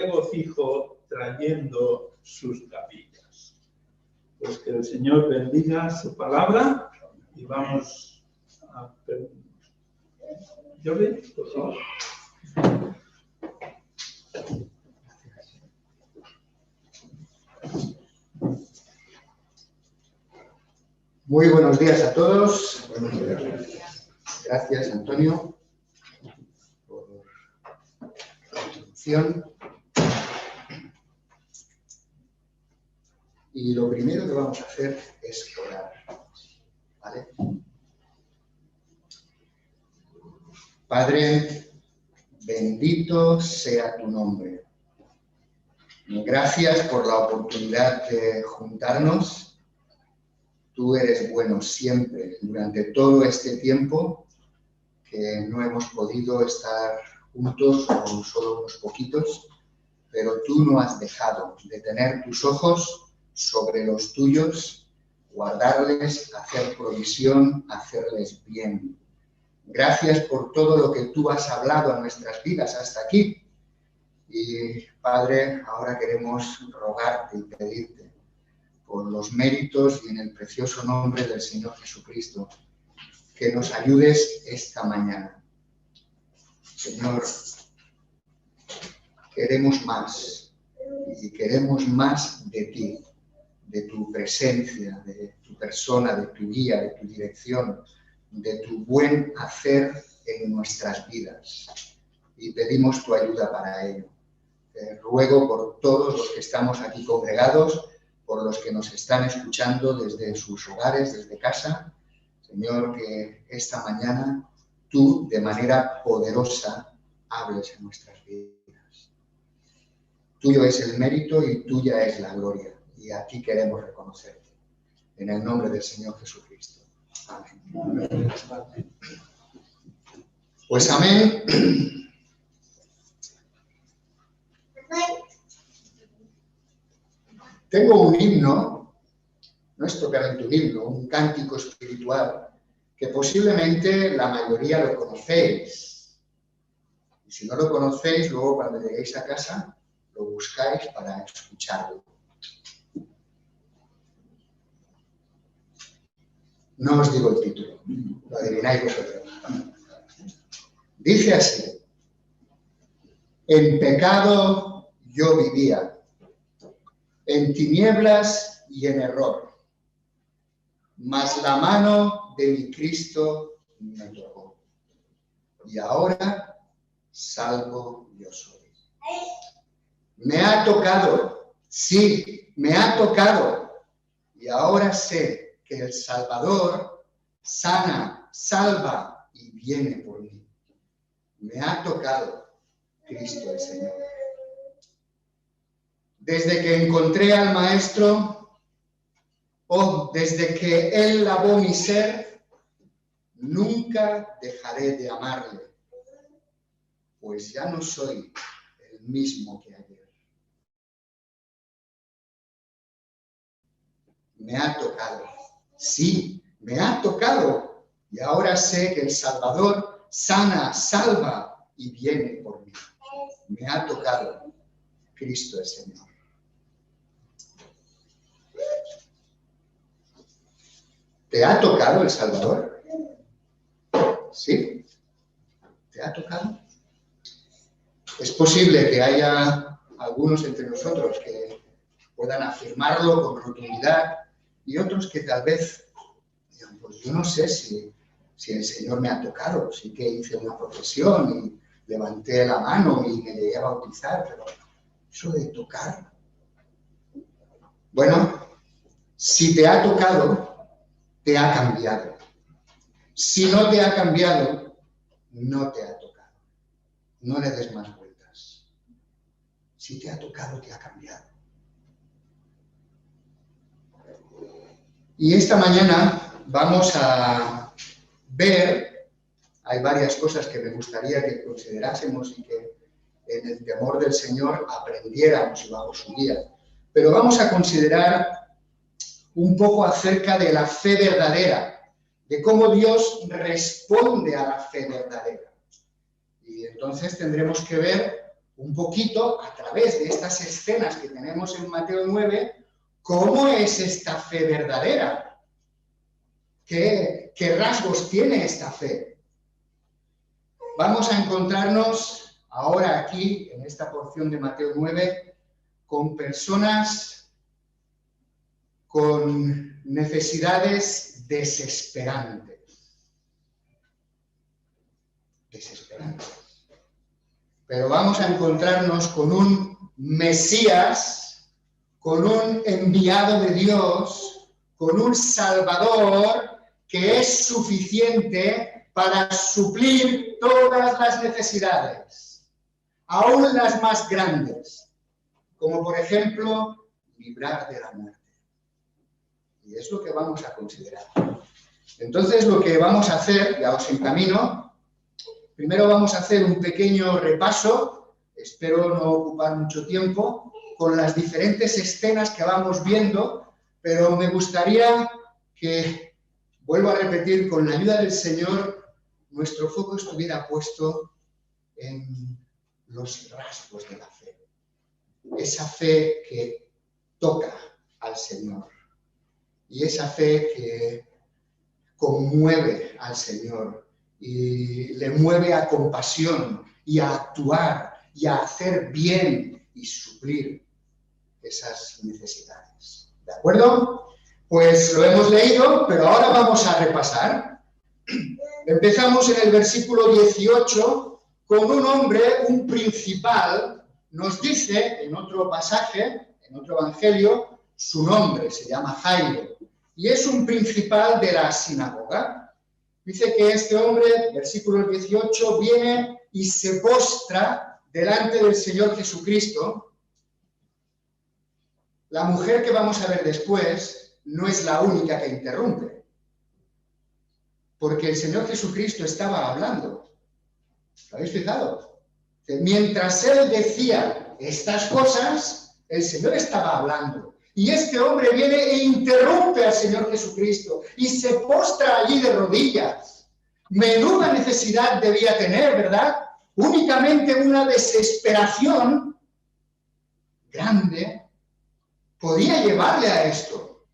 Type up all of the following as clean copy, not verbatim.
regocijo trayendo sus capillas. Pues que el Señor bendiga su palabra y vamos a... Jordi, por favor. Muy buenos días a todos. Buenos días. Gracias, Antonio, por la introducción. Y lo primero que vamos a hacer es orar, ¿vale? Padre, bendito sea tu nombre. Gracias por la oportunidad de juntarnos. Tú eres bueno siempre, durante todo este tiempo que no hemos podido estar juntos o solo unos poquitos, pero tú no has dejado de tener tus ojos sobre los tuyos, guardarles, hacer provisión, hacerles bien. Gracias por todo lo que tú has hablado en nuestras vidas hasta aquí. Y, Padre, ahora queremos rogarte y pedirte por los méritos y en el precioso nombre del Señor Jesucristo, que nos ayudes esta mañana. Señor, queremos más y queremos más de ti, de tu presencia, de tu persona, de tu guía, de tu dirección, de tu buen hacer en nuestras vidas. Y pedimos tu ayuda para ello. Te ruego por todos los que estamos aquí congregados, por los que nos están escuchando desde sus hogares, desde casa. Señor, que esta mañana tú, de manera poderosa, hables en nuestras vidas. Tuyo es el mérito y tuya es la gloria. Y aquí queremos reconocerte. En el nombre del Señor Jesucristo. Amén. Pues amén. Tengo un himno, no es totalmente un himno, un cántico espiritual, que posiblemente la mayoría lo conocéis. Y si no lo conocéis, luego cuando lleguéis a casa, lo buscáis para escucharlo. No os digo el título, lo adivináis vosotros. Dice así: en pecado yo vivía, en tinieblas y en error, mas la mano de mi Cristo me tocó, y ahora salvo yo soy. Me ha tocado, sí, me ha tocado, y ahora sé que el Salvador sana, salva y viene por mí. Me ha tocado Cristo el Señor. Desde que encontré al Maestro, desde que Él lavó mi ser, nunca dejaré de amarle, pues ya no soy el mismo que ayer. Me ha tocado, sí, me ha tocado, y ahora sé que el Salvador sana, salva y viene por mí. Me ha tocado Cristo el Señor. ¿Te ha tocado el Salvador? ¿Sí? ¿Te ha tocado? Es posible que haya algunos entre nosotros que puedan afirmarlo con rotundidad y otros que tal vez digan, pues yo no sé si el Señor me ha tocado, sí que hice una profesión y levanté la mano y me llegué a bautizar, pero eso de tocar. Bueno, si te ha tocado, te ha cambiado. Si no te ha cambiado, no te ha tocado. No le des más vueltas. Si te ha tocado, te ha cambiado. Y esta mañana vamos a ver, hay varias cosas que me gustaría que considerásemos y que en el temor del Señor aprendiéramos bajo su guía. Pero vamos a considerar un poco acerca de la fe verdadera, de cómo Dios responde a la fe verdadera. Y entonces tendremos que ver un poquito, a través de estas escenas que tenemos en Mateo 9, cómo es esta fe verdadera. ¿Qué rasgos tiene esta fe? Vamos a encontrarnos ahora aquí, en esta porción de Mateo 9, con personas con necesidades desesperantes. Pero vamos a encontrarnos con un Mesías, con un enviado de Dios, con un Salvador que es suficiente para suplir todas las necesidades, aún las más grandes, como por ejemplo, librar de la muerte. Y es lo que vamos a considerar. Entonces, lo que vamos a hacer, ya os encamino, primero vamos a hacer un pequeño repaso, espero no ocupar mucho tiempo, con las diferentes escenas que vamos viendo, pero me gustaría que, vuelvo a repetir, con la ayuda del Señor, nuestro foco estuviera puesto en los rasgos de la fe. Esa fe que toca al Señor y esa fe que conmueve al Señor y le mueve a compasión y a actuar y a hacer bien y suplir esas necesidades. ¿De acuerdo? Pues lo hemos leído, pero ahora vamos a repasar. Empezamos en el versículo 18 con un hombre, un principal, nos dice en otro pasaje, en otro evangelio, su nombre, se llama Jairo, y es un principal de la sinagoga. Dice que este hombre, versículo 18, viene y se postra delante del Señor Jesucristo. La mujer que vamos a ver después no es la única que interrumpe, porque el Señor Jesucristo estaba hablando. ¿Lo habéis fijado? Mientras él decía estas cosas, el Señor estaba hablando. Y este hombre viene e interrumpe al Señor Jesucristo y se postra allí de rodillas. Menuda necesidad debía tener, ¿verdad? Únicamente una desesperación grande podía llevarle a esto.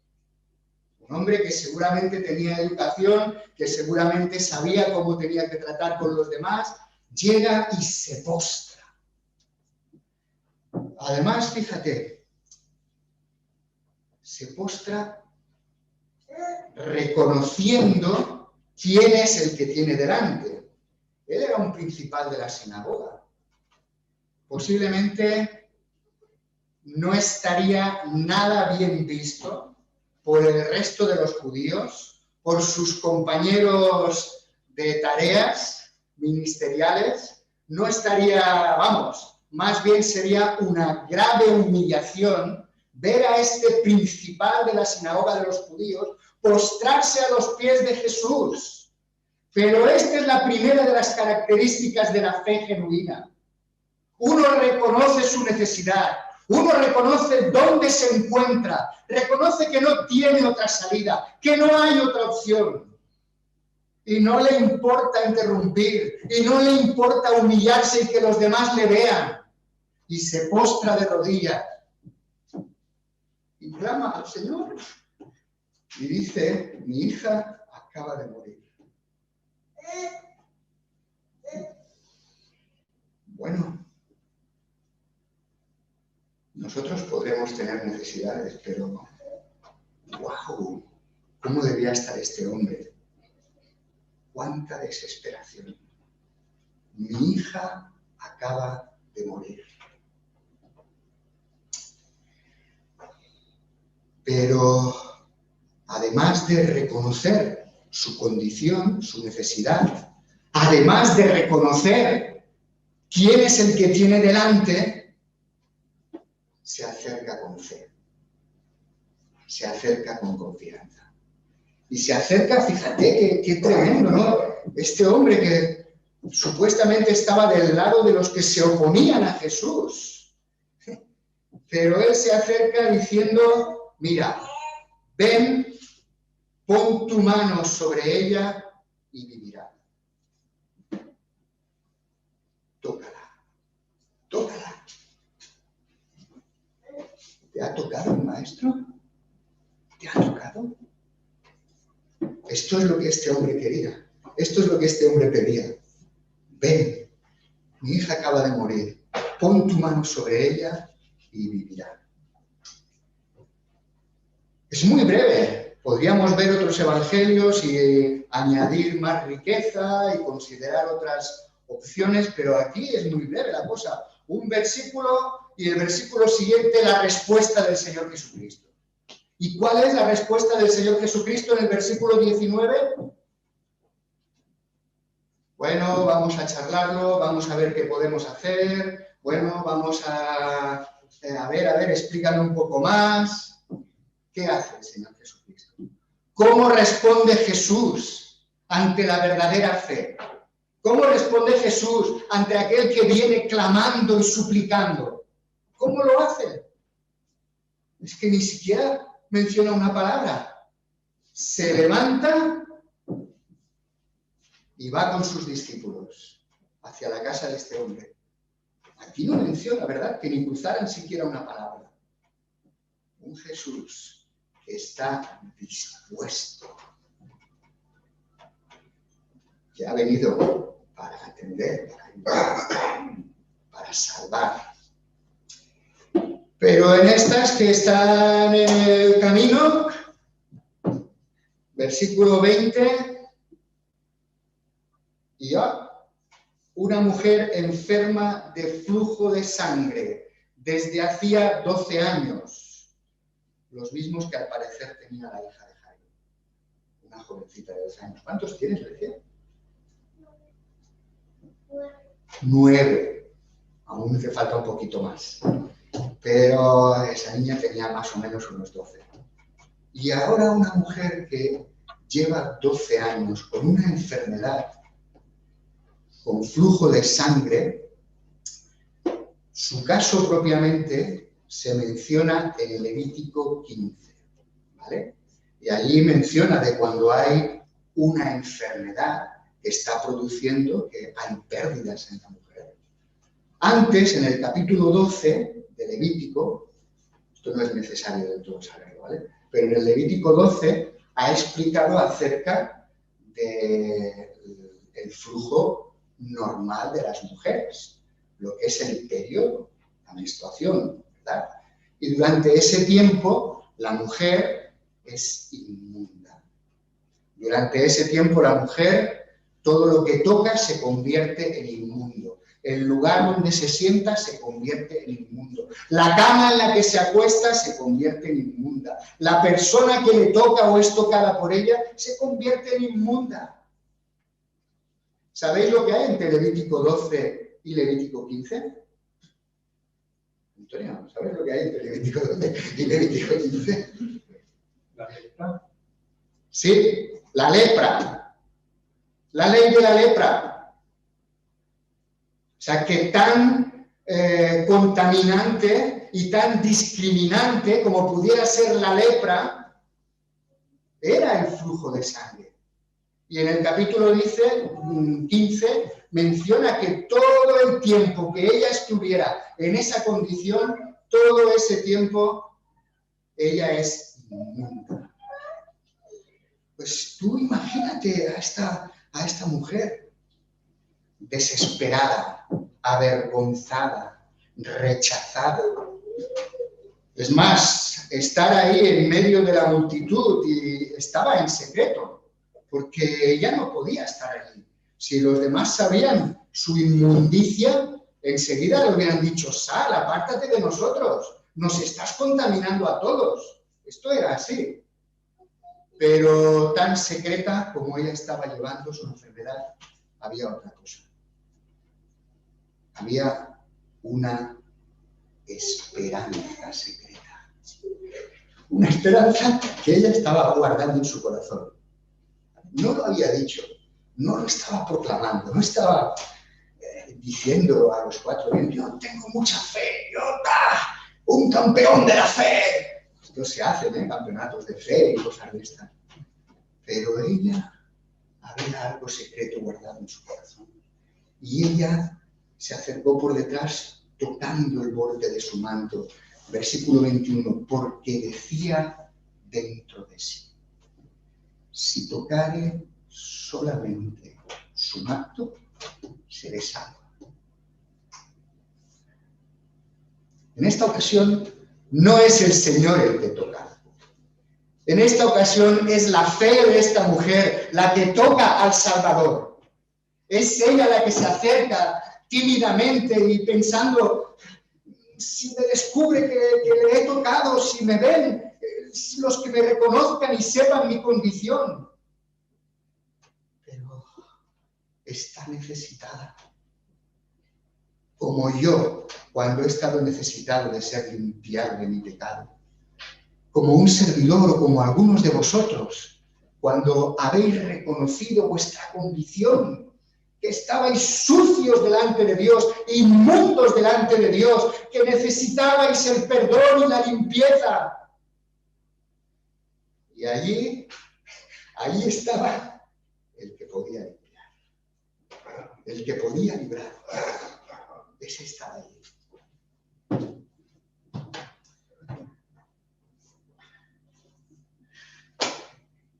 Un hombre que seguramente tenía educación, que seguramente sabía cómo tenía que tratar con los demás, llega y se postra. Además, fíjate, se postra reconociendo quién es el que tiene delante. Él era un principal de la sinagoga. Posiblemente no estaría nada bien visto por el resto de los judíos, por sus compañeros de tareas ministeriales. No estaría, vamos, más bien sería una grave humillación ver a este principal de la sinagoga de los judíos postrarse a los pies de Jesús. Pero esta es la primera de las características de la fe genuina. Uno reconoce su necesidad, uno reconoce dónde se encuentra, reconoce que no tiene otra salida, que no hay otra opción. Y no le importa interrumpir, y no le importa humillarse y que los demás le vean. Y se postra de rodillas y clama al Señor y dice: mi hija acaba de morir. Bueno, nosotros podremos tener necesidades, pero ¡wow! ¿Cómo debía estar este hombre? ¡Cuánta desesperación! Mi hija acaba de morir. Pero además de reconocer su condición, su necesidad, además de reconocer quién es el que tiene delante, se acerca con fe, se acerca con confianza. Y se acerca, fíjate qué tremendo, ¿no? Este hombre que supuestamente estaba del lado de los que se oponían a Jesús. Pero él se acerca diciendo: mira, ven, pon tu mano sobre ella y vivirá. Tócala, tócala. ¿Te ha tocado el maestro? ¿Te ha tocado? Esto es lo que este hombre quería. Esto es lo que este hombre pedía. Ven, mi hija acaba de morir. Pon tu mano sobre ella y vivirá. Es muy breve. Podríamos ver otros evangelios y añadir más riqueza y considerar otras opciones, pero aquí es muy breve la cosa. Un versículo y el versículo siguiente la respuesta del Señor Jesucristo. ¿Y cuál es la respuesta del Señor Jesucristo en el versículo 19? Bueno, vamos a charlarlo, vamos a ver qué podemos hacer. Bueno, vamos a ver, explícame un poco más. ¿Qué hace el Señor Jesucristo? ¿Cómo responde Jesús ante la verdadera fe? ¿Cómo responde Jesús ante aquel que viene clamando y suplicando? ¿Cómo lo hace? Es que ni siquiera menciona una palabra. Se levanta y va con sus discípulos hacia la casa de este hombre. Aquí no menciona, ¿verdad?, que ni cruzaran siquiera una palabra. Un Jesús que está dispuesto, que ha venido para atender, para ayudar, para salvar. Pero en estas que están en el camino, versículo 20, y una mujer enferma de flujo de sangre desde hacía 12 años, los mismos que al parecer tenía la hija de Jairo, una jovencita de 12 años. ¿Cuántos tienes, Grecia? 9. Aún te falta un poquito más. Pero esa niña tenía más o menos unos 12. Y ahora una mujer que lleva 12 años con una enfermedad, con flujo de sangre, su caso propiamente se menciona en el Levítico 15, ¿vale? Y allí menciona de cuando hay una enfermedad que está produciendo que hay pérdidas en la mujer. Antes, en el capítulo 12 de Levítico, esto no es necesario del todo saberlo, ¿vale?, pero en el Levítico 12 ha explicado acerca del flujo normal de las mujeres, lo que es el periodo, la menstruación, ¿verdad? Y durante ese tiempo la mujer es inmunda. Durante ese tiempo la mujer, todo lo que toca se convierte en inmundo. El lugar donde se sienta se convierte en inmundo. La cama en la que se acuesta se convierte en inmunda. La persona que le toca o es tocada por ella se convierte en inmunda. ¿Sabéis lo que hay entre Levítico 12 y Levítico 15? Antonio, ¿sabes lo que hay entre Levítico 12 y Levítico 15? ¿La lepra? Sí, la lepra. La ley de la lepra. O sea, que tan contaminante y tan discriminante como pudiera ser la lepra, era el flujo de sangre. Y en el capítulo 15 menciona que todo el tiempo que ella estuviera en esa condición, todo ese tiempo, ella es inmunda. Pues tú imagínate a esta mujer desesperada, avergonzada, rechazada. Es más, estar ahí en medio de la multitud y estaba en secreto, porque ella no podía estar allí. Si los demás sabían su inmundicia, enseguida le hubieran dicho: sal, apártate de nosotros, nos estás contaminando a todos. Esto era así. Pero tan secreta como ella estaba llevando su enfermedad, había otra cosa. Había una esperanza secreta. Una esperanza que ella estaba guardando en su corazón. No lo había dicho, no lo estaba proclamando, no estaba diciendo a los cuatro vientos: yo tengo mucha fe, yo un campeón de la fe. Esto se hacen, campeonatos de fe y cosas de estas. Pero ella había algo secreto guardado en su corazón. Y ella se acercó por detrás, tocando el borde de su manto, Versículo 21, porque decía dentro de sí, si tocare solamente su manto, seré salvo. En esta ocasión no es el Señor el que toca. En esta ocasión es la fe de esta mujer la que toca al Salvador. Es ella la que se acerca tímidamente y pensando, si me descubre que le he tocado, si me ven, los que me reconozcan y sepan mi condición. Pero está necesitada. Como yo, cuando he estado necesitado de ser limpiado de mi pecado. Como un servidor o como algunos de vosotros, cuando habéis reconocido vuestra condición, que estabais sucios delante de Dios, inmundos delante de Dios, que necesitabais el perdón y la limpieza. Y allí estaba el que podía limpiar, el que podía librar. Ese estaba ahí.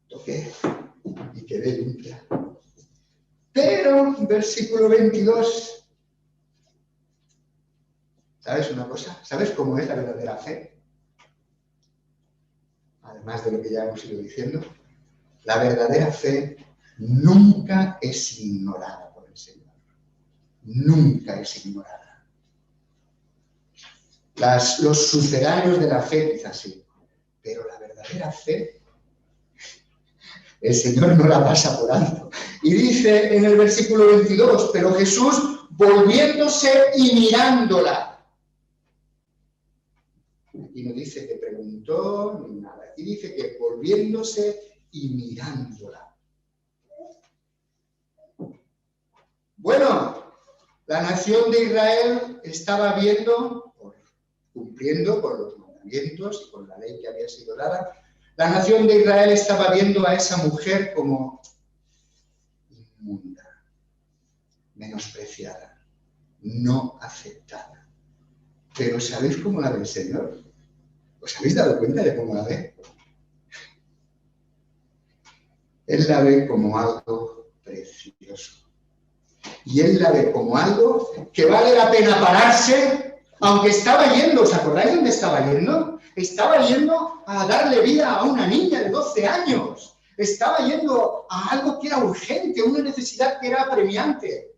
Toqué y quedé limpia. Pero, versículo 22, ¿sabes una cosa? ¿Sabes cómo es la verdadera fe? Además de lo que ya hemos ido diciendo, la verdadera fe nunca es ignorada por el Señor. Nunca es ignorada. Los sucedáneos de la fe quizás sí, pero la verdadera fe, el Señor no la pasa por alto. Y dice en el versículo 22, pero Jesús volviéndose y mirándola. Aquí no dice que preguntó ni nada. Aquí dice que volviéndose y mirándola. Bueno, la nación de Israel estaba viendo, cumpliendo con los mandamientos y con la ley que había sido dada, la nación de Israel estaba viendo a esa mujer como inmunda, menospreciada, no aceptada. Pero ¿sabéis cómo la ve el Señor? ¿Os habéis dado cuenta de cómo la ve? Él la ve como algo precioso. Y Él la ve como algo que vale la pena pararse, aunque estaba yendo. ¿Os acordáis dónde estaba yendo? Estaba yendo a darle vida a una niña de 12 años. Estaba yendo a algo que era urgente, una necesidad que era apremiante.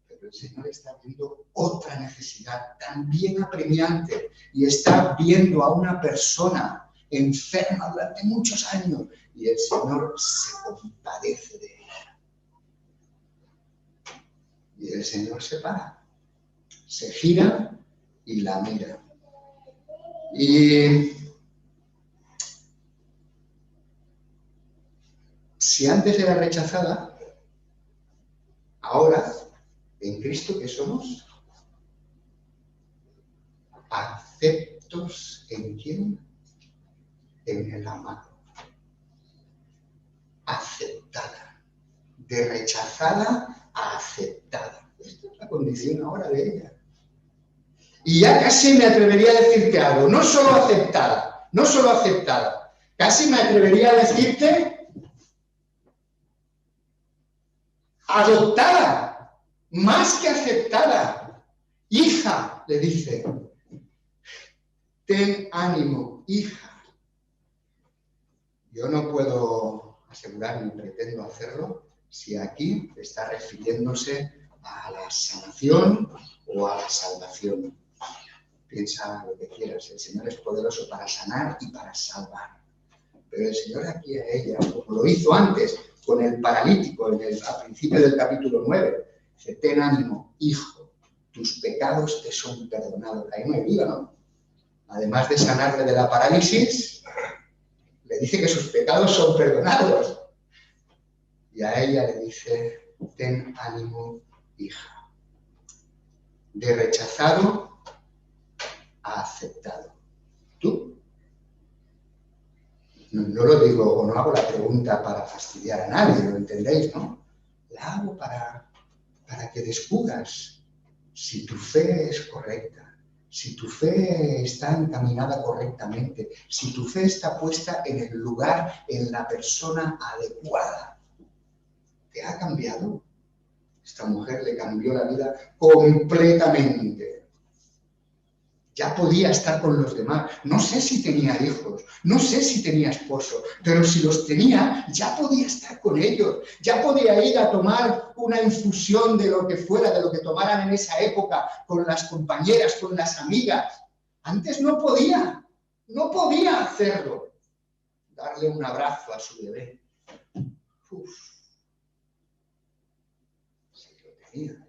Pero el Señor está viendo otra necesidad también apremiante y está viendo a una persona enferma durante muchos años y el Señor se compadece de ella. Y el Señor se para, se gira y la mira. Y si antes era rechazada, ahora, en Cristo, ¿qué somos? Aceptos ¿en quién? En el amado. Aceptada. De rechazada a aceptada. Esta es la condición ahora de ella. Y ya casi me atrevería a decirte algo. No solo aceptada, no solo aceptada. Casi me atrevería a decirte adoptada. Más que aceptada. Hija, le dice. Ten ánimo, hija. Yo no puedo asegurar ni pretendo hacerlo si aquí está refiriéndose a la sanación o a la salvación. Piensa lo que quieras. El Señor es poderoso para sanar y para salvar. Pero el Señor aquí a ella, como lo hizo antes con el paralítico al principio del capítulo 9, dice, ten ánimo, hijo, tus pecados te son perdonados. Ahí no hay duda, ¿no? Además de sanarle de la parálisis, le dice que sus pecados son perdonados. Y a ella le dice, ten ánimo, hija. De rechazado a aceptado. ¿Tú? No lo digo o no hago la pregunta para fastidiar a nadie, ¿lo entendéis, no? La hago para que descubras si tu fe es correcta, si tu fe está encaminada correctamente, si tu fe está puesta en el lugar, en la persona adecuada, ¿te ha cambiado? Esta mujer le cambió la vida completamente. Ya podía estar con los demás. No sé si tenía hijos, no sé si tenía esposo, pero si los tenía, ya podía estar con ellos. Ya podía ir a tomar una infusión de lo que fuera, de lo que tomaran en esa época, con las compañeras, con las amigas. Antes no podía hacerlo. Darle un abrazo a su bebé. Uf. Sí, lo tenía.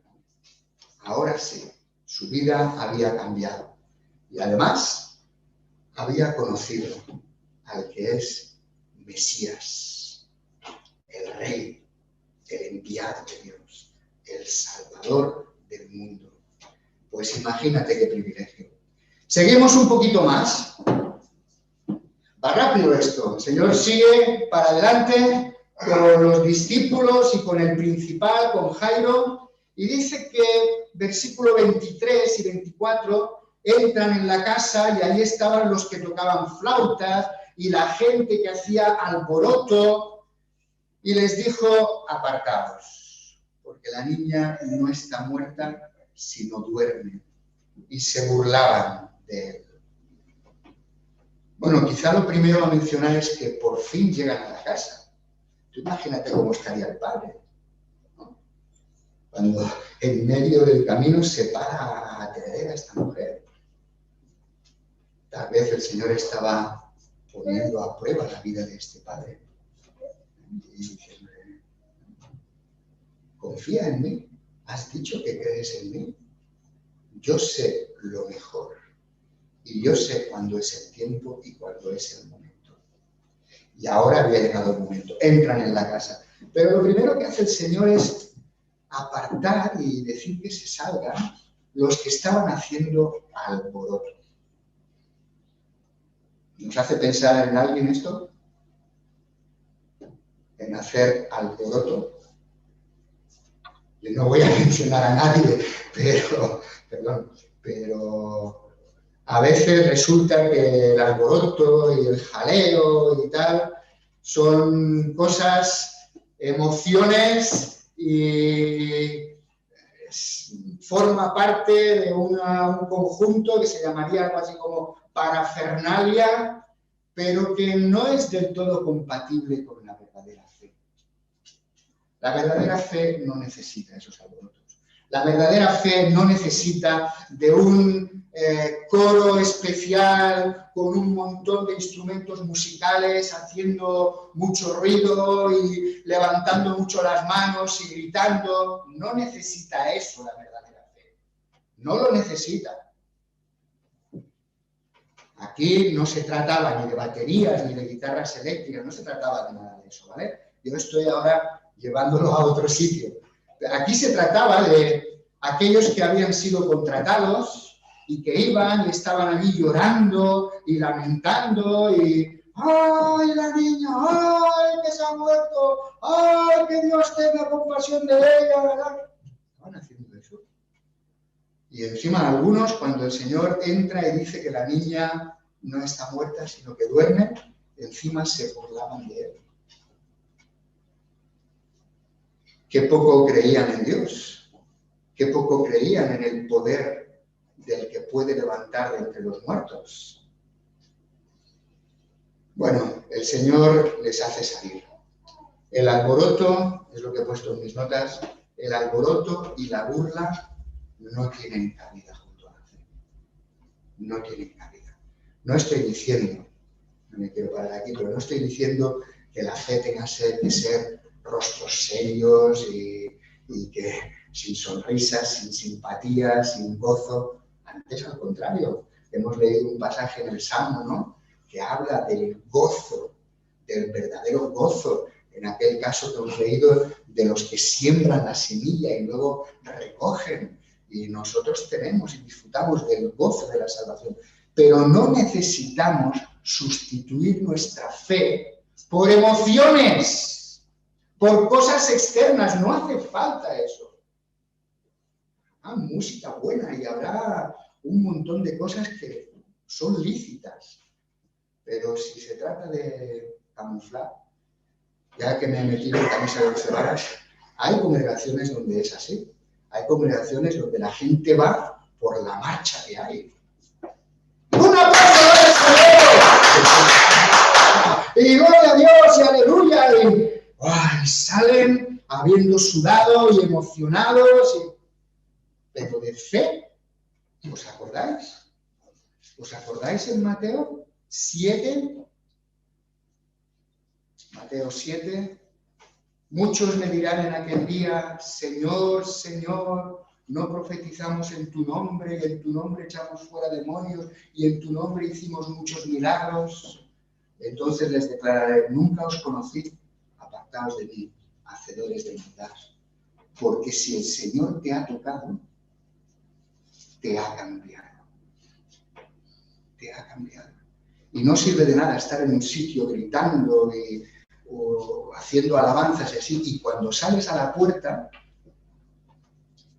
Ahora sí, su vida había cambiado. Y además, había conocido al que es Mesías, el Rey, el enviado de Dios, el Salvador del mundo. Pues imagínate qué privilegio. Seguimos un poquito más. Va rápido esto. El Señor sigue para adelante con los discípulos y con el principal, con Jairo, y dice que versículo 23 y 24 entran en la casa y ahí estaban los que tocaban flautas y la gente que hacía alboroto y les dijo: apartaos, porque la niña no está muerta, sino duerme. Y se burlaban de él. Bueno, quizá lo primero a mencionar es que por fin llegan a la casa. Tú imagínate cómo estaría el padre, ¿no? Cuando en medio del camino se para a atender a esta mujer. Tal vez el Señor estaba poniendo a prueba la vida de este padre. Y diciendo: confía en mí, has dicho que crees en mí. Yo sé lo mejor. Y yo sé cuándo es el tiempo y cuándo es el momento. Y ahora había llegado el momento. Entran en la casa. Pero lo primero que hace el Señor es apartar y decir que se salgan los que estaban haciendo alboroto. ¿Nos hace pensar en alguien esto? En hacer alboroto. Yo no voy a mencionar a nadie, pero a veces resulta que el alboroto y el jaleo y tal son cosas, emociones y forma parte de un conjunto que se llamaría algo así como parafernalia, pero que no es del todo compatible con la verdadera fe. La verdadera fe no necesita esos alborotos. La verdadera fe no necesita de un coro especial con un montón de instrumentos musicales haciendo mucho ruido y levantando mucho las manos y gritando. No necesita eso la verdadera fe. No lo necesita. Aquí no se trataba ni de baterías ni de guitarras eléctricas, no se trataba de nada de eso, ¿vale? Yo estoy ahora llevándolo a otro sitio. Aquí se trataba de aquellos que habían sido contratados y que iban y estaban allí llorando y lamentando y ¡ay, la niña! ¡Ay, que se ha muerto! ¡Ay, que Dios tenga compasión de ella! ¿Verdad? Estaban haciendo eso. Y encima algunos, cuando el Señor entra y dice que la niña no está muerta, sino que duerme, encima se burlaban de él. Qué poco creían en Dios, qué poco creían en el poder del que puede levantar de entre los muertos. Bueno, el Señor les hace salir. El alboroto, es lo que he puesto en mis notas, el alboroto y la burla no tienen cabida junto a la fe. No tienen cabida. No estoy diciendo, no me quiero parar aquí, pero no estoy diciendo que la fe tenga que ser rostros serios y que sin sonrisas, sin simpatía, sin gozo. Antes, al contrario, hemos leído un pasaje en el Salmo, ¿no?, que habla del gozo, del verdadero gozo, en aquel caso que hemos leído de los que siembran la semilla y luego recogen. Y nosotros tenemos y disfrutamos del gozo de la salvación. Pero no necesitamos sustituir nuestra fe por emociones, por cosas externas. No hace falta eso. Habrá música buena y habrá un montón de cosas que son lícitas, pero si se trata de camuflar, ya que me he metido en camisa de 12 varas, hay congregaciones donde es así. Hay congregaciones donde la gente va por la marcha que hay. ¡Un aplauso al Señor! Y gloria a Dios y aleluya. Y salen habiendo sudado y emocionados. Pero de fe, ¿os acordáis? ¿Os acordáis en Mateo 7? Mateo 7. Muchos me dirán en aquel día, Señor, Señor, no profetizamos en tu nombre, y en tu nombre echamos fuera demonios, y en tu nombre hicimos muchos milagros. Entonces les declararé, nunca os conocí, apartaos de mí, hacedores de maldad. Porque si el Señor te ha tocado, te ha cambiado. Te ha cambiado. Y no sirve de nada estar en un sitio gritando o haciendo alabanzas y así, y cuando sales a la puerta,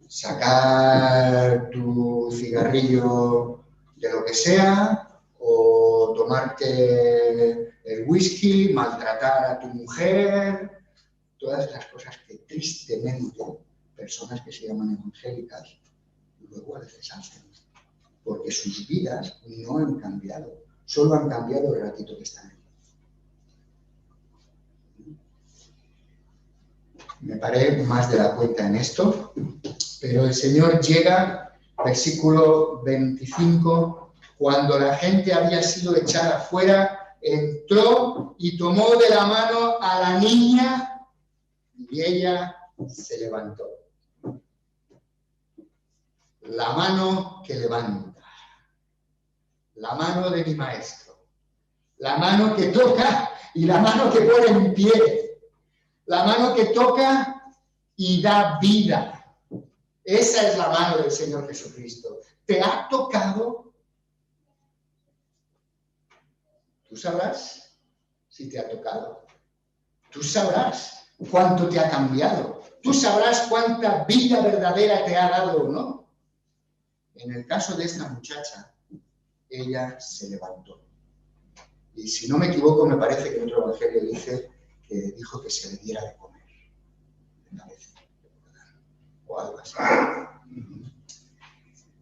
sacar tu cigarrillo de lo que sea, o tomarte el whisky, maltratar a tu mujer, todas esas cosas que tristemente personas que se llaman evangélicas luego a veces hacen, porque sus vidas no han cambiado, solo han cambiado el ratito que están ahí. Me paré más de la cuenta en esto, pero el Señor llega, versículo 25, cuando la gente había sido echada fuera, entró y tomó de la mano a la niña y ella se levantó. La mano que levanta, la mano de mi maestro, la mano que toca y la mano que pone en pie. La mano que toca y da vida. Esa es la mano del Señor Jesucristo. ¿Te ha tocado? Tú sabrás si te ha tocado. Tú sabrás cuánto te ha cambiado. Tú sabrás cuánta vida verdadera te ha dado o no. En el caso de esta muchacha, ella se levantó. Y si no me equivoco, me parece que en otro evangelio dice que dijo que se le diera de comer una vez, o algo así.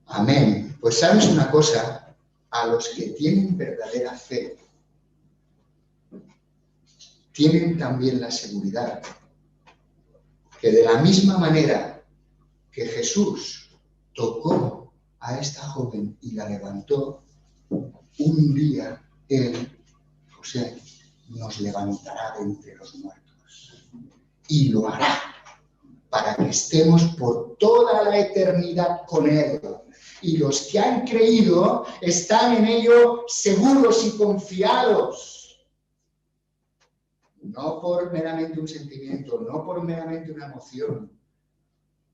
Amén. Pues sabes una cosa, a los que tienen verdadera fe, tienen también la seguridad que de la misma manera que Jesús tocó a esta joven y la levantó, un día Él, José, nos levantará de entre los muertos. Y lo hará para que estemos por toda la eternidad con Él. Y los que han creído están en ello seguros y confiados. No por meramente un sentimiento, no por meramente una emoción,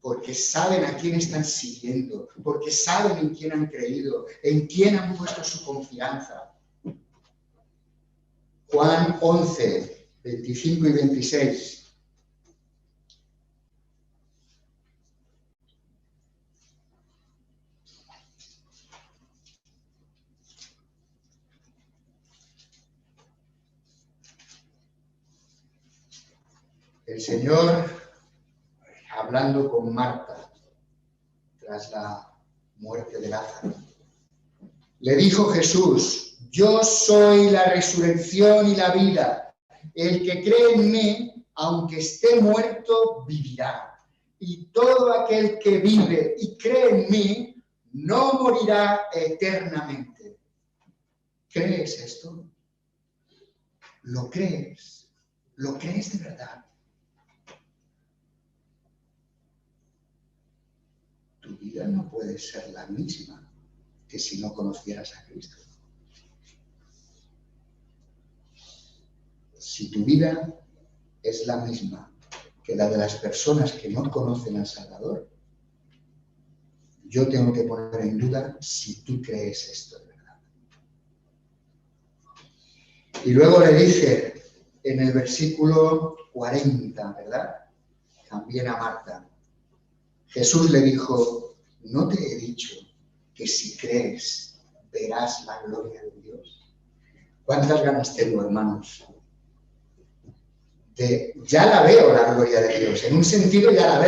porque saben a quién están siguiendo, porque saben en quién han creído, en quién han puesto su confianza. Juan 11, 25 y 26. El Señor, hablando con Marta, tras la muerte de Lázaro, le dijo Jesús, yo soy la resurrección y la vida. El que cree en mí, aunque esté muerto, vivirá. Y todo aquel que vive y cree en mí, no morirá eternamente. ¿Crees esto? ¿Lo crees? ¿Lo crees de verdad? Tu vida no puede ser la misma que si no conocieras a Cristo. Si tu vida es la misma que la de las personas que no conocen al Salvador, yo tengo que poner en duda si tú crees esto de verdad. Y luego le dice en el versículo 40, ¿verdad? También a Marta. Jesús le dijo, ¿no te he dicho que si crees verás la gloria de Dios. ¿Cuántas ganas tengo, hermanos? Ya la veo la gloria de Dios, en un sentido ya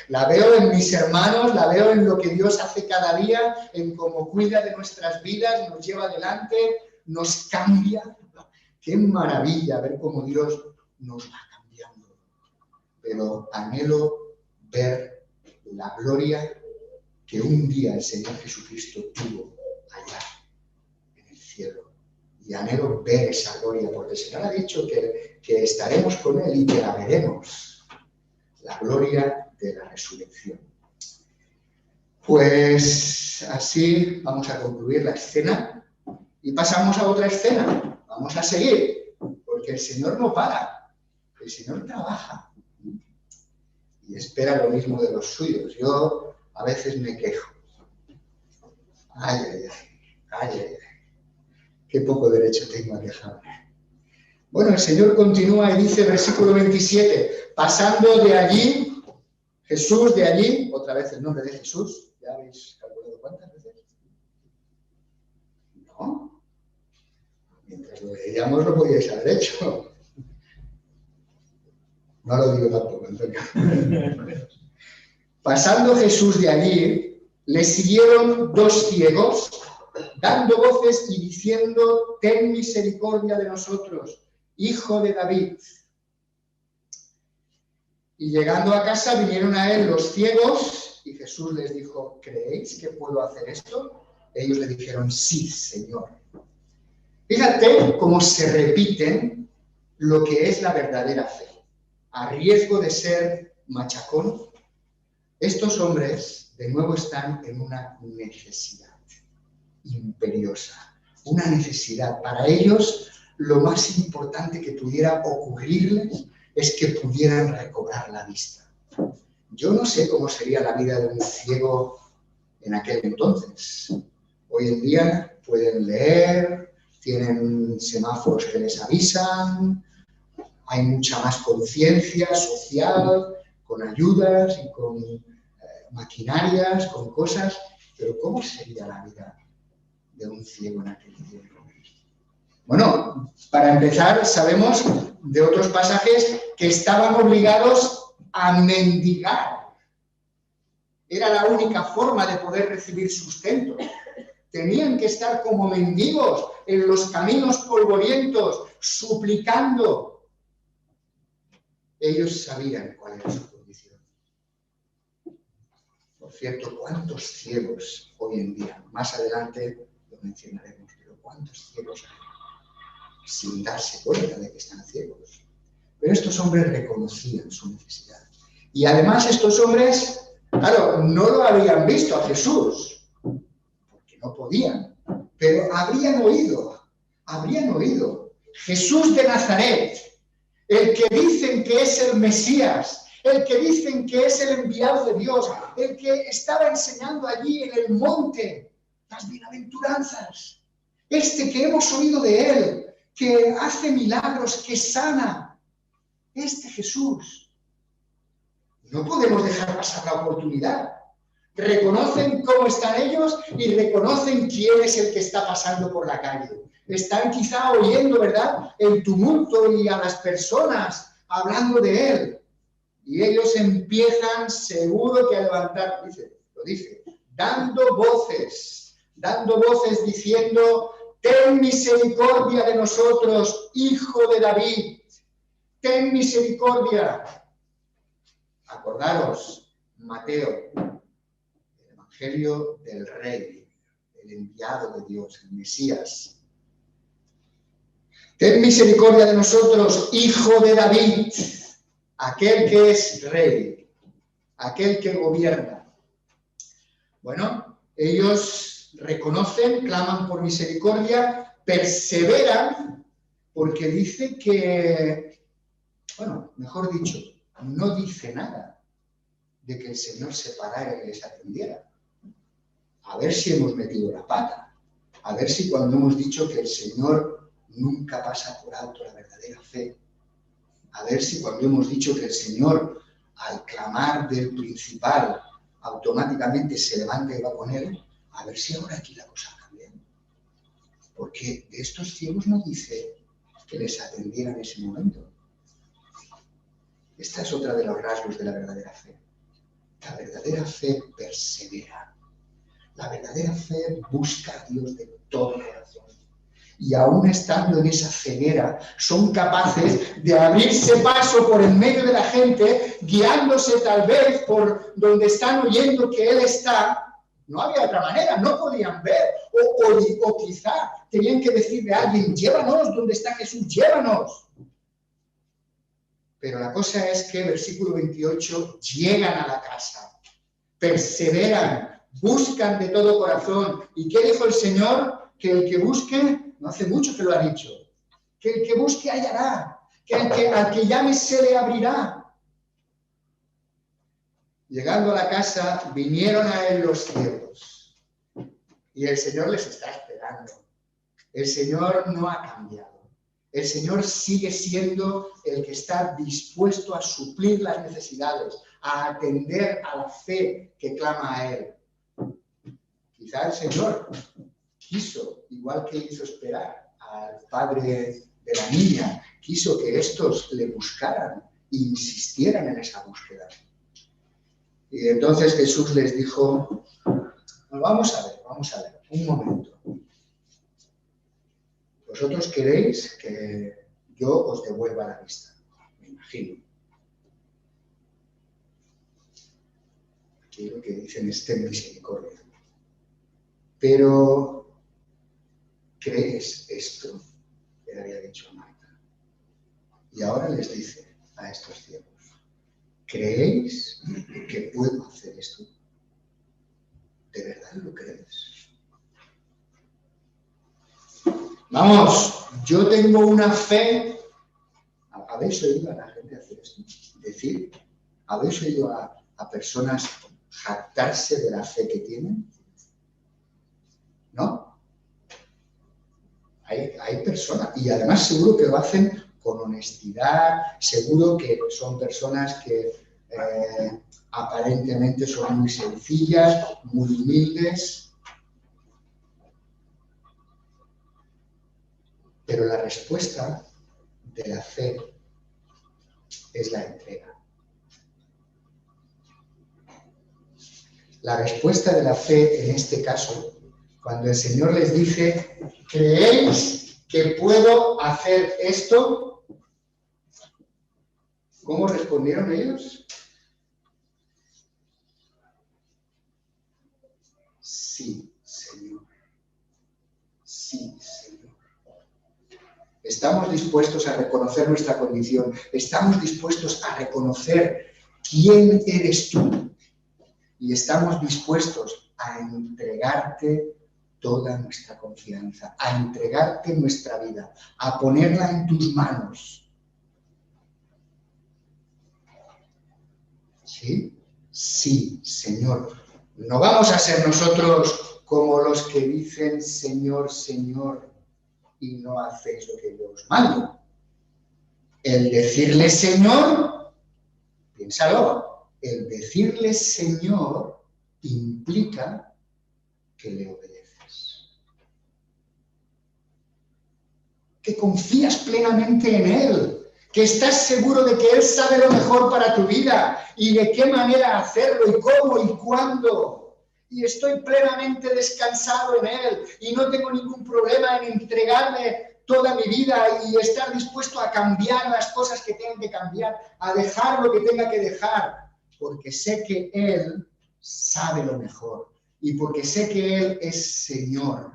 la veo en mis hermanos, la veo en lo que Dios hace cada día, en cómo cuida de nuestras vidas, nos lleva adelante, nos cambia. Qué maravilla ver cómo Dios nos va cambiando. Pero anhelo ver la gloria que un día el Señor Jesucristo tuvo allá en el cielo. Y anhelo ver esa gloria, porque el Señor ha dicho que estaremos con Él y que la veremos. La gloria de la resurrección. Pues así vamos a concluir la escena y pasamos a otra escena. Vamos a seguir, porque el Señor no para, el Señor trabaja y espera lo mismo de los suyos. Yo a veces me quejo. Ay, ay, ay, ay, ay, ay. Qué poco derecho tengo a quejarme. Bueno, el Señor continúa y dice, versículo 27, pasando de allí, Jesús de allí, otra vez el nombre de Jesús, ¿ya habéis calculado cuántas veces? No. Mientras lo veíamos lo podíais haber hecho. No lo digo tampoco, Antonio. Pasando Jesús de allí, le siguieron dos ciegos, dando voces y diciendo, ten misericordia de nosotros, Hijo de David. Y llegando a casa vinieron a él los ciegos y Jesús les dijo, ¿creéis que puedo hacer esto? Ellos le dijeron, sí, Señor. Fíjate cómo se repiten lo que es la verdadera fe. A riesgo de ser machacón, estos hombres de nuevo están en una necesidad imperiosa. Una necesidad. Para ellos, lo más importante que pudiera ocurrirles es que pudieran recobrar la vista. Yo no sé cómo sería la vida de un ciego en aquel entonces. Hoy en día pueden leer, tienen semáforos que les avisan, hay mucha más conciencia social, con ayudas y con maquinarias, con cosas, pero ¿cómo sería la vida de un ciego en aquel tiempo? Bueno, para empezar, sabemos de otros pasajes que estaban obligados a mendigar. Era la única forma de poder recibir sustento. Tenían que estar como mendigos en los caminos polvorientos, suplicando. Ellos sabían cuál era su condición. Por cierto, ¿cuántos ciegos hoy en día? Más adelante lo mencionaremos, pero ¿cuántos ciegos hay sin darse cuenta de que están ciegos? Pero estos hombres reconocían su necesidad. Y además estos hombres, claro, no lo habían visto a Jesús, porque no podían, pero habrían oído. Jesús de Nazaret, el que dicen que es el Mesías, el que dicen que es el enviado de Dios, el que estaba enseñando allí en el monte las bienaventuranzas, este que hemos oído de él, que hace milagros, que sana, este Jesús. No podemos dejar pasar la oportunidad. Reconocen cómo están ellos y reconocen quién es el que está pasando por la calle. Están quizá oyendo, ¿verdad?, el tumulto y a las personas hablando de él. Y ellos empiezan seguro que a levantar, lo dice, dando voces diciendo, ten misericordia de nosotros, Hijo de David, ten misericordia. Acordaros, Mateo, el Evangelio del Rey, el enviado de Dios, el Mesías. Ten misericordia de nosotros, Hijo de David, aquel que es Rey, aquel que gobierna. Bueno, ellos reconocen, claman por misericordia, perseveran, porque dice que, bueno, mejor dicho, no dice nada de que el Señor se parara y les atendiera. A ver si hemos metido la pata, a ver si cuando hemos dicho que el Señor nunca pasa por alto la verdadera fe, a ver si cuando hemos dicho que el Señor, al clamar del principal, automáticamente se levanta y va con él, a ver si ahora aquí la cosa cambia. Porque de estos ciegos no dice que les atendiera en ese momento. Esta es otra de los rasgos de la verdadera fe. La verdadera fe persevera. La verdadera fe busca a Dios de todo corazón. Y aún estando en esa ceguera, son capaces de abrirse paso por en medio de la gente, guiándose tal vez por donde están oyendo que Él está. No había otra manera, no podían ver. O quizá tenían que decirle a alguien, llévanos, ¿dónde está Jesús? Llévanos. Pero la cosa es que, versículo 28, llegan a la casa, perseveran, buscan de todo corazón. ¿Y qué dijo el Señor? Que el que busque, no hace mucho que lo ha dicho, que el que busque hallará, que al que llame se le abrirá. Llegando a la casa, vinieron a él los ciegos. Y el Señor les está esperando. El Señor no ha cambiado. El Señor sigue siendo el que está dispuesto a suplir las necesidades, a atender a la fe que clama a Él. Quizá el Señor quiso, igual que hizo esperar al padre de la niña, quiso que estos le buscaran e insistieran en esa búsqueda. Y entonces Jesús les dijo, vamos a ver, un momento. Vosotros queréis que yo os devuelva la vista, me imagino. Aquí lo que dicen es ten misericordia. Pero, ¿crees esto? Le había dicho a Marta. Y ahora les dice a estos ciegos, ¿creéis que puedo hacer esto? ¿De verdad lo crees? Vamos, yo tengo una fe. ¿Habéis oído a la gente hacer esto? Decir, ¿habéis oído a personas jactarse de la fe que tienen? ¿No? Hay personas, y además seguro que lo hacen con honestidad, seguro que son personas que aparentemente son muy sencillas, muy humildes. Pero la respuesta de la fe es la entrega. La respuesta de la fe en este caso, cuando el Señor les dice, ¿creéis que puedo hacer esto? ¿Cómo respondieron ellos? Sí, Señor. Sí, Señor. Estamos dispuestos a reconocer nuestra condición. Estamos dispuestos a reconocer quién eres tú. Y estamos dispuestos a entregarte toda nuestra confianza, a entregarte nuestra vida, a ponerla en tus manos. ¿Sí? Sí, Señor. No vamos a ser nosotros como los que dicen, Señor, Señor, y no hacéis lo que yo os mando. El decirle Señor, piénsalo, el decirle Señor implica que le obedeces. Que confías plenamente en Él, que estás seguro de que Él sabe lo mejor para tu vida y de qué manera hacerlo y cómo y cuándo. Y estoy plenamente descansado en Él y no tengo ningún problema en entregarme toda mi vida y estar dispuesto a cambiar las cosas que tengan que cambiar, a dejar lo que tenga que dejar, porque sé que Él sabe lo mejor y porque sé que Él es Señor.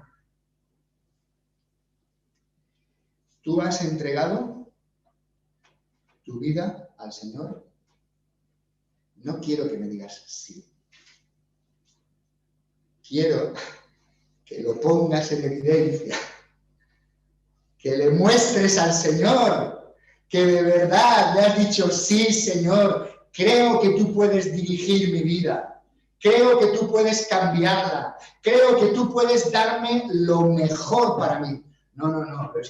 ¿Tú has entregado tu vida al Señor? No quiero que me digas sí. Quiero que lo pongas en evidencia, que le muestres al Señor que de verdad le has dicho, sí, Señor, creo que tú puedes dirigir mi vida, creo que tú puedes cambiarla, creo que tú puedes darme lo mejor para mí. No, pero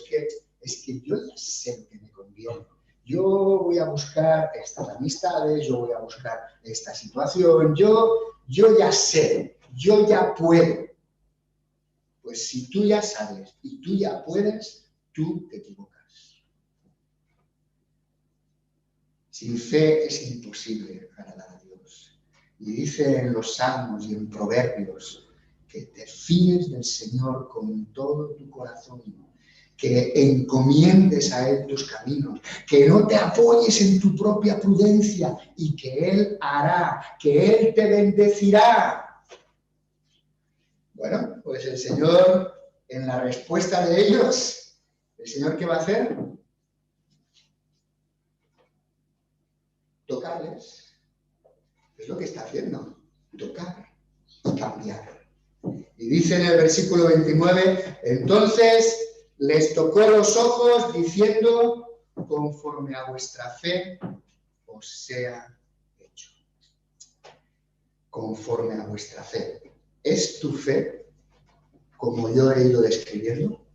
es que yo ya sé lo que me conviene. Yo voy a buscar estas amistades, yo voy a buscar esta situación, yo ya sé, yo ya puedo. Pues si tú ya sabes y tú ya puedes, tú te equivocas. Sin fe es imposible agradar a Dios. Y dice en los Salmos y en Proverbios que te fíes del Señor con todo tu corazón, que encomiendes a Él tus caminos, que no te apoyes en tu propia prudencia y que Él hará, que Él te bendecirá. Bueno, pues el Señor, en la respuesta de ellos, ¿el Señor qué va a hacer? Tocarles. Es lo que está haciendo, tocar y cambiar. Y dice en el versículo 29, entonces les tocó los ojos diciendo, conforme a vuestra fe os sea hecho. Conforme a vuestra fe. ¿Es tu fe, como yo he ido describiendo?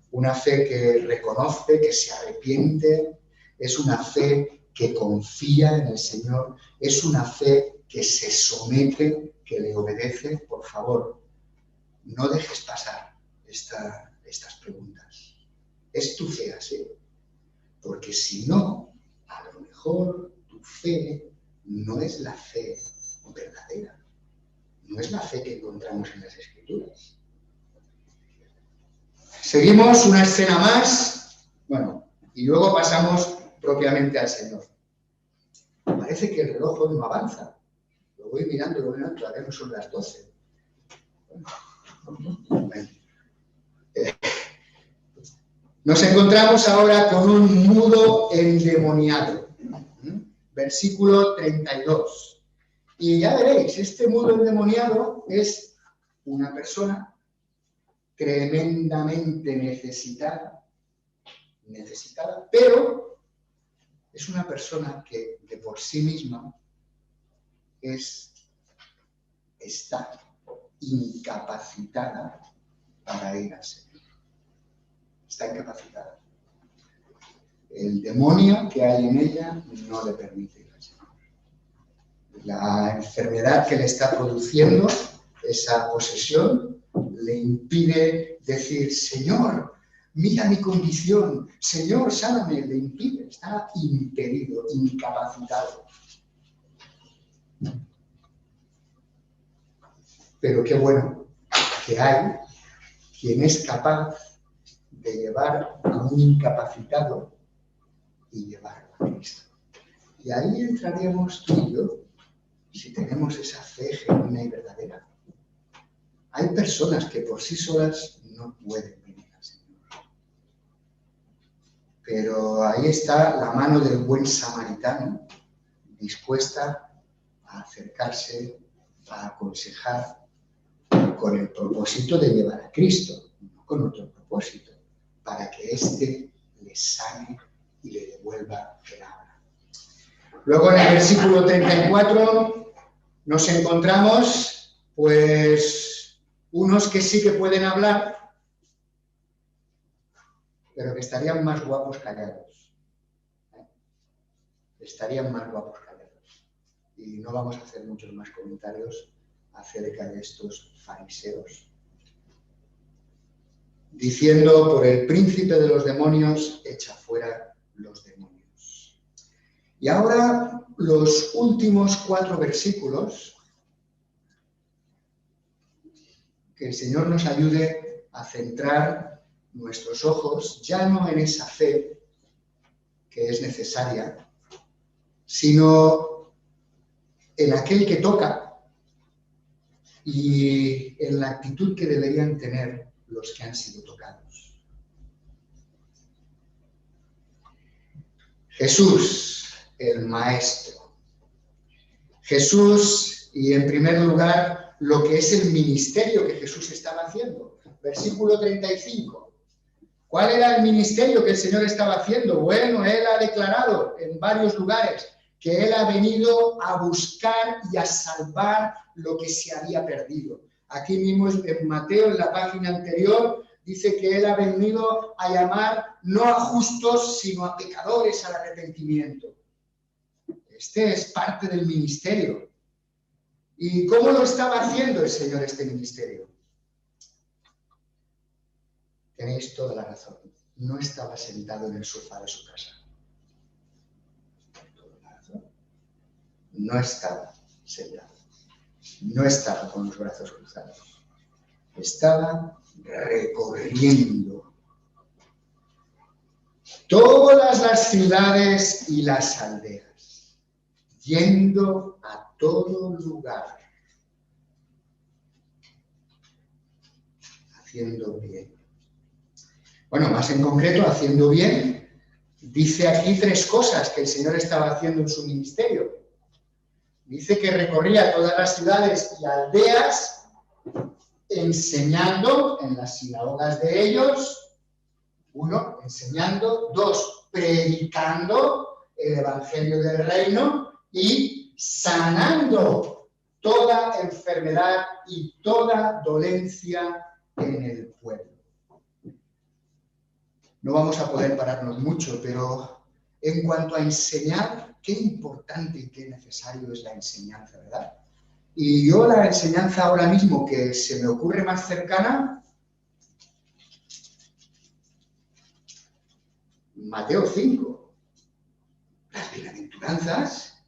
Una fe que reconoce, que se arrepiente, es una fe que confía en el Señor, es una fe que se somete, que le obedece. Por favor, no dejes pasar estas preguntas. ¿Es tu fe así? Porque si no, a lo mejor tu fe no es la fe verdadera. No es la fe que encontramos en las Escrituras. Seguimos una escena más, bueno, y luego pasamos propiamente al Señor. Parece que el reloj hoy no avanza. Lo voy mirando, todavía no son las 12. Bueno. Nos encontramos ahora con un mudo endemoniado. Versículo 32. Y ya veréis, este mudo endemoniado es una persona tremendamente necesitada, pero es una persona que de por sí misma está incapacitada para ir al Señor. Está incapacitada. El demonio que hay en ella no le permite ir al Señor. La enfermedad que le está produciendo esa posesión le impide decir, Señor, mira mi condición, Señor, sáname, le impide, está impedido, incapacitado. Pero qué bueno que hay quien es capaz de llevar a un incapacitado y llevarlo a Cristo. Y ahí entraríamos tú y yo, si tenemos esa fe genuina y verdadera. Hay personas que por sí solas no pueden venir al Señor. Pero ahí está la mano del buen samaritano, dispuesta a acercarse, a aconsejar, con el propósito de llevar a Cristo, no con otro propósito, para que éste le sane y le devuelva el habla. Luego en el versículo 34 nos encontramos, pues, unos que sí que pueden hablar, pero que estarían más guapos callados. Estarían más guapos callados. Y no vamos a hacer muchos más comentarios acerca de estos fariseos. Diciendo, por el príncipe de los demonios, echa fuera los demonios. Y ahora los últimos 4 versículos, que el Señor nos ayude a centrar nuestros ojos ya no en esa fe que es necesaria, sino en aquel que toca y en la actitud que deberían tener los que han sido tocados. Jesús, el Maestro. Jesús, y en primer lugar, lo que es el ministerio que Jesús estaba haciendo. Versículo 35. ¿Cuál era el ministerio que el Señor estaba haciendo? Bueno, Él ha declarado en varios lugares que Él ha venido a buscar y a salvar lo que se había perdido. Aquí mismo en Mateo, en la página anterior, dice que Él ha venido a llamar no a justos, sino a pecadores al arrepentimiento. Este es parte del ministerio. ¿Y cómo lo estaba haciendo el Señor este ministerio? Tenéis toda la razón. No estaba sentado en el sofá de su casa. No estaba sentado. No estaba con los brazos cruzados. Estaba recorriendo todas las ciudades y las aldeas, yendo a todo lugar, haciendo bien. Bueno, más en concreto, haciendo bien, dice aquí 3 cosas que el Señor estaba haciendo en su ministerio. Dice que recorría todas las ciudades y aldeas, enseñando en las sinagogas de ellos, 1, enseñando, 2, predicando el evangelio del reino y sanando toda enfermedad y toda dolencia en el pueblo. No vamos a poder pararnos mucho, pero en cuanto a enseñar, qué importante y qué necesario es la enseñanza, ¿verdad? Y yo la enseñanza ahora mismo que se me ocurre más cercana, Mateo 5, las bienaventuranzas,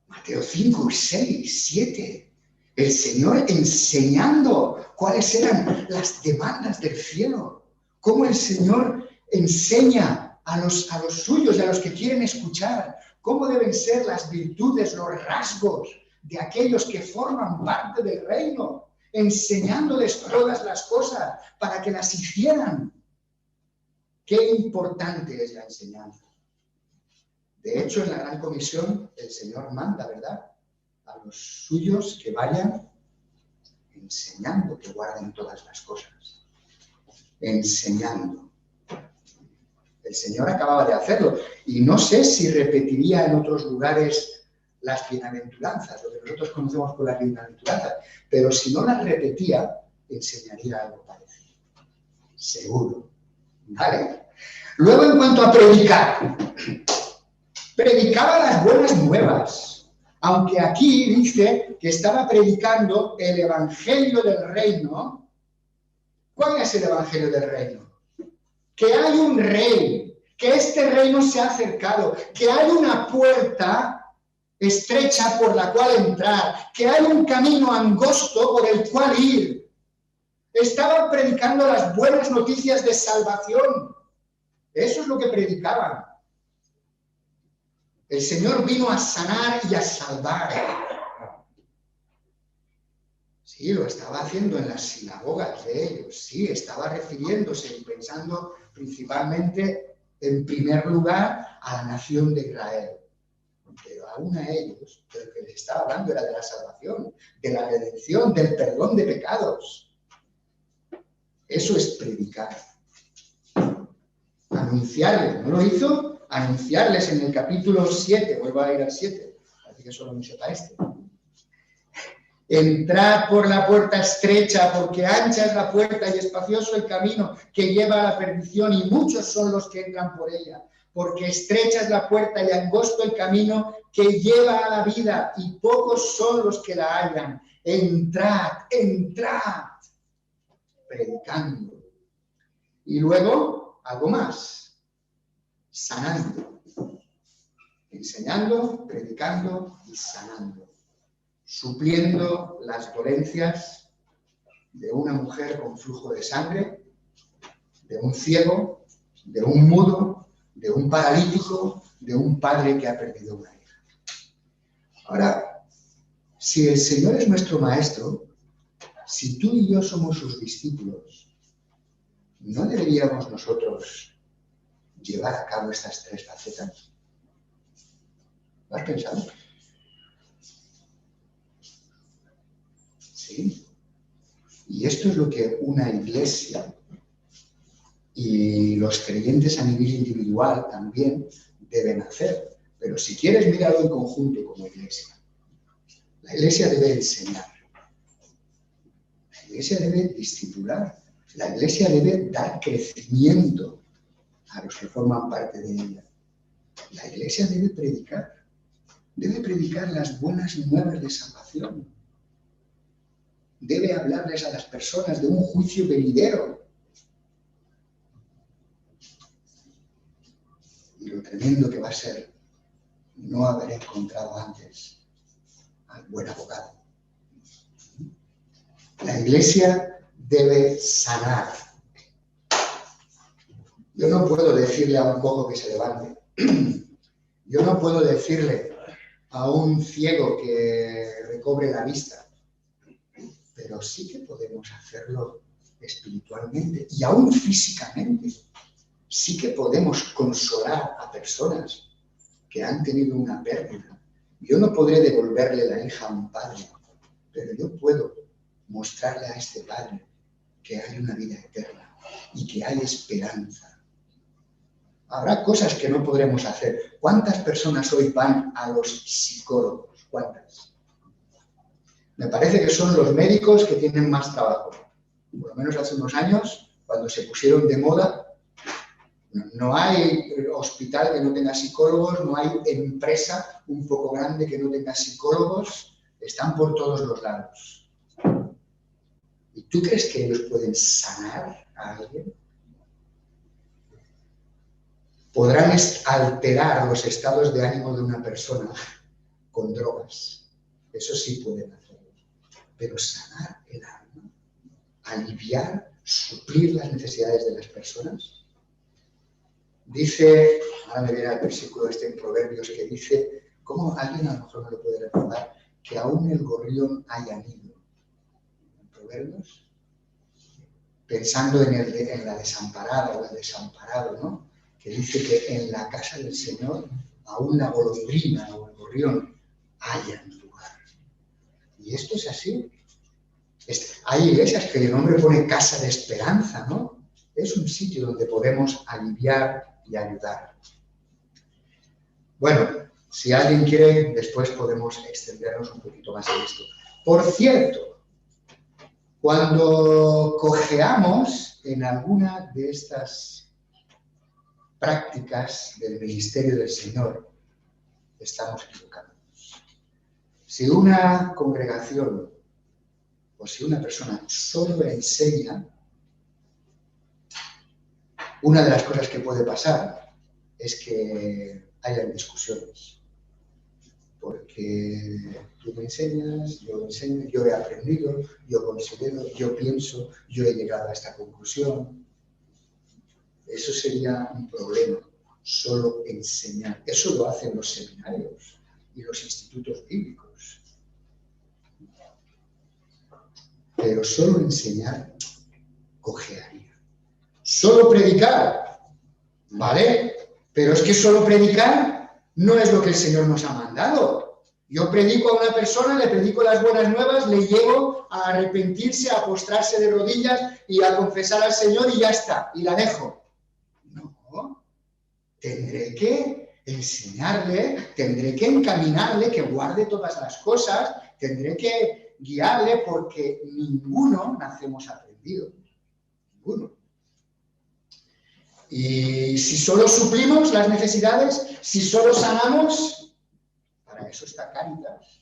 Mateo 5, 6, 7, el Señor enseñando cuáles eran las demandas del cielo, cómo el Señor enseña a los suyos y a los que quieren escuchar, cómo deben ser las virtudes, los rasgos de aquellos que forman parte del reino, enseñándoles todas las cosas para que las hicieran. Qué importante es la enseñanza. De hecho, en la Gran Comisión el Señor manda, ¿verdad?, a los suyos que vayan enseñando, que guarden todas las cosas. Enseñando. El Señor acababa de hacerlo. Y no sé si repetiría en otros lugares las bienaventuranzas, lo que nosotros conocemos por las bienaventuranzas. Pero si no las repetía, enseñaría algo parecido. Seguro. ¿Vale? Luego, en cuanto a predicar. Predicaba las buenas nuevas. Aunque aquí dice que estaba predicando el evangelio del reino. ¿Cuál es el evangelio del reino? Que hay un rey, que este reino se ha acercado, que hay una puerta estrecha por la cual entrar, que hay un camino angosto por el cual ir. Estaban predicando las buenas noticias de salvación. Eso es lo que predicaban. El Señor vino a sanar y a salvar. Sí, lo estaba haciendo en las sinagogas de ellos. Sí, estaba refiriéndose y pensando principalmente, en primer lugar, a la nación de Israel. Pero aún a ellos, de lo que les estaba hablando era de la salvación, de la redención, del perdón de pecados. Eso es predicar. Anunciarles, ¿no lo hizo? Anunciarles en el capítulo 7, vuelvo a ir al 7, así que solo me sepa este. Entrad por la puerta estrecha, porque ancha es la puerta y espacioso el camino que lleva a la perdición, y muchos son los que entran por ella. Porque estrecha es la puerta y angosto el camino que lleva a la vida, y pocos son los que la hallan. Entrad, entrad, predicando. Y luego, algo más, sanando. Enseñando, predicando y sanando. Supliendo las dolencias de una mujer con flujo de sangre, de un ciego, de un mudo, de un paralítico, de un padre que ha perdido una hija. Ahora, si el Señor es nuestro maestro, si tú y yo somos sus discípulos, ¿no deberíamos nosotros llevar a cabo estas 3 facetas? ¿Lo has pensado? ¿Sí? Y esto es lo que una iglesia y los creyentes a nivel individual también deben hacer. Pero si quieres mirarlo en conjunto como iglesia, la iglesia debe enseñar, la iglesia debe discipular, la iglesia debe dar crecimiento a los que forman parte de ella. La iglesia debe predicar las buenas nuevas de salvación. Debe hablarles a las personas de un juicio venidero. tremendo que va a ser no haber encontrado antes al buen abogado. La Iglesia debe sanar. Yo no puedo decirle a un cojo que se levante. Yo no puedo decirle a un ciego que recobre la vista. Pero sí que podemos hacerlo espiritualmente y aún físicamente. Sí que podemos consolar a personas que han tenido una pérdida. Yo no podré devolverle la hija a un padre, pero yo puedo mostrarle a este padre que hay una vida eterna y que hay esperanza. Habrá cosas que no podremos hacer. ¿Cuántas personas hoy van a los psicólogos? ¿Cuántas? Me parece que son los médicos que tienen más trabajo. Por lo menos hace unos años, cuando se pusieron de moda, no hay hospital que no tenga psicólogos, no hay empresa un poco grande que no tenga psicólogos, están por todos los lados. ¿Y tú crees que ellos pueden sanar a alguien? Podrán alterar los estados de ánimo de una persona con drogas. Eso sí pueden hacerlo. Pero sanar el alma, aliviar, suplir las necesidades de las personas. Dice, ahora me viene el versículo en Proverbios que dice, ¿cómo alguien a lo mejor no lo puede recordar? Que aún el gorrión haya nido. En Proverbios, pensando en la desamparada o el desamparado, ¿no? Que dice que en la casa del Señor aún la golondrina o el gorrión hayan lugar. Y esto es así. Hay iglesias que el nombre pone casa de esperanza, ¿no? Es un sitio donde podemos aliviar y ayudar. Bueno, si alguien quiere, después podemos extendernos un poquito más en esto. Por cierto, cuando cojeamos en alguna de estas prácticas del ministerio del Señor, estamos equivocándonos. Si una congregación o si una persona solo enseña, una de las cosas que puede pasar es que haya discusiones. Porque tú me enseñas, yo enseño, yo he aprendido, yo considero, yo pienso, yo he llegado a esta conclusión. Eso sería un problema, solo enseñar. Eso lo hacen los seminarios y los institutos bíblicos. Pero solo enseñar cojearía. Solo predicar, ¿vale? Pero es que solo predicar no es lo que el Señor nos ha mandado. Yo predico a una persona, le predico las buenas nuevas, le llevo a arrepentirse, a postrarse de rodillas y a confesar al Señor y ya está, y la dejo. No, tendré que enseñarle, tendré que encaminarle, que guarde todas las cosas, tendré que guiarle porque ninguno nacemos aprendidos. Ninguno. Y si solo suplimos las necesidades, si solo sanamos, para eso está Cáritas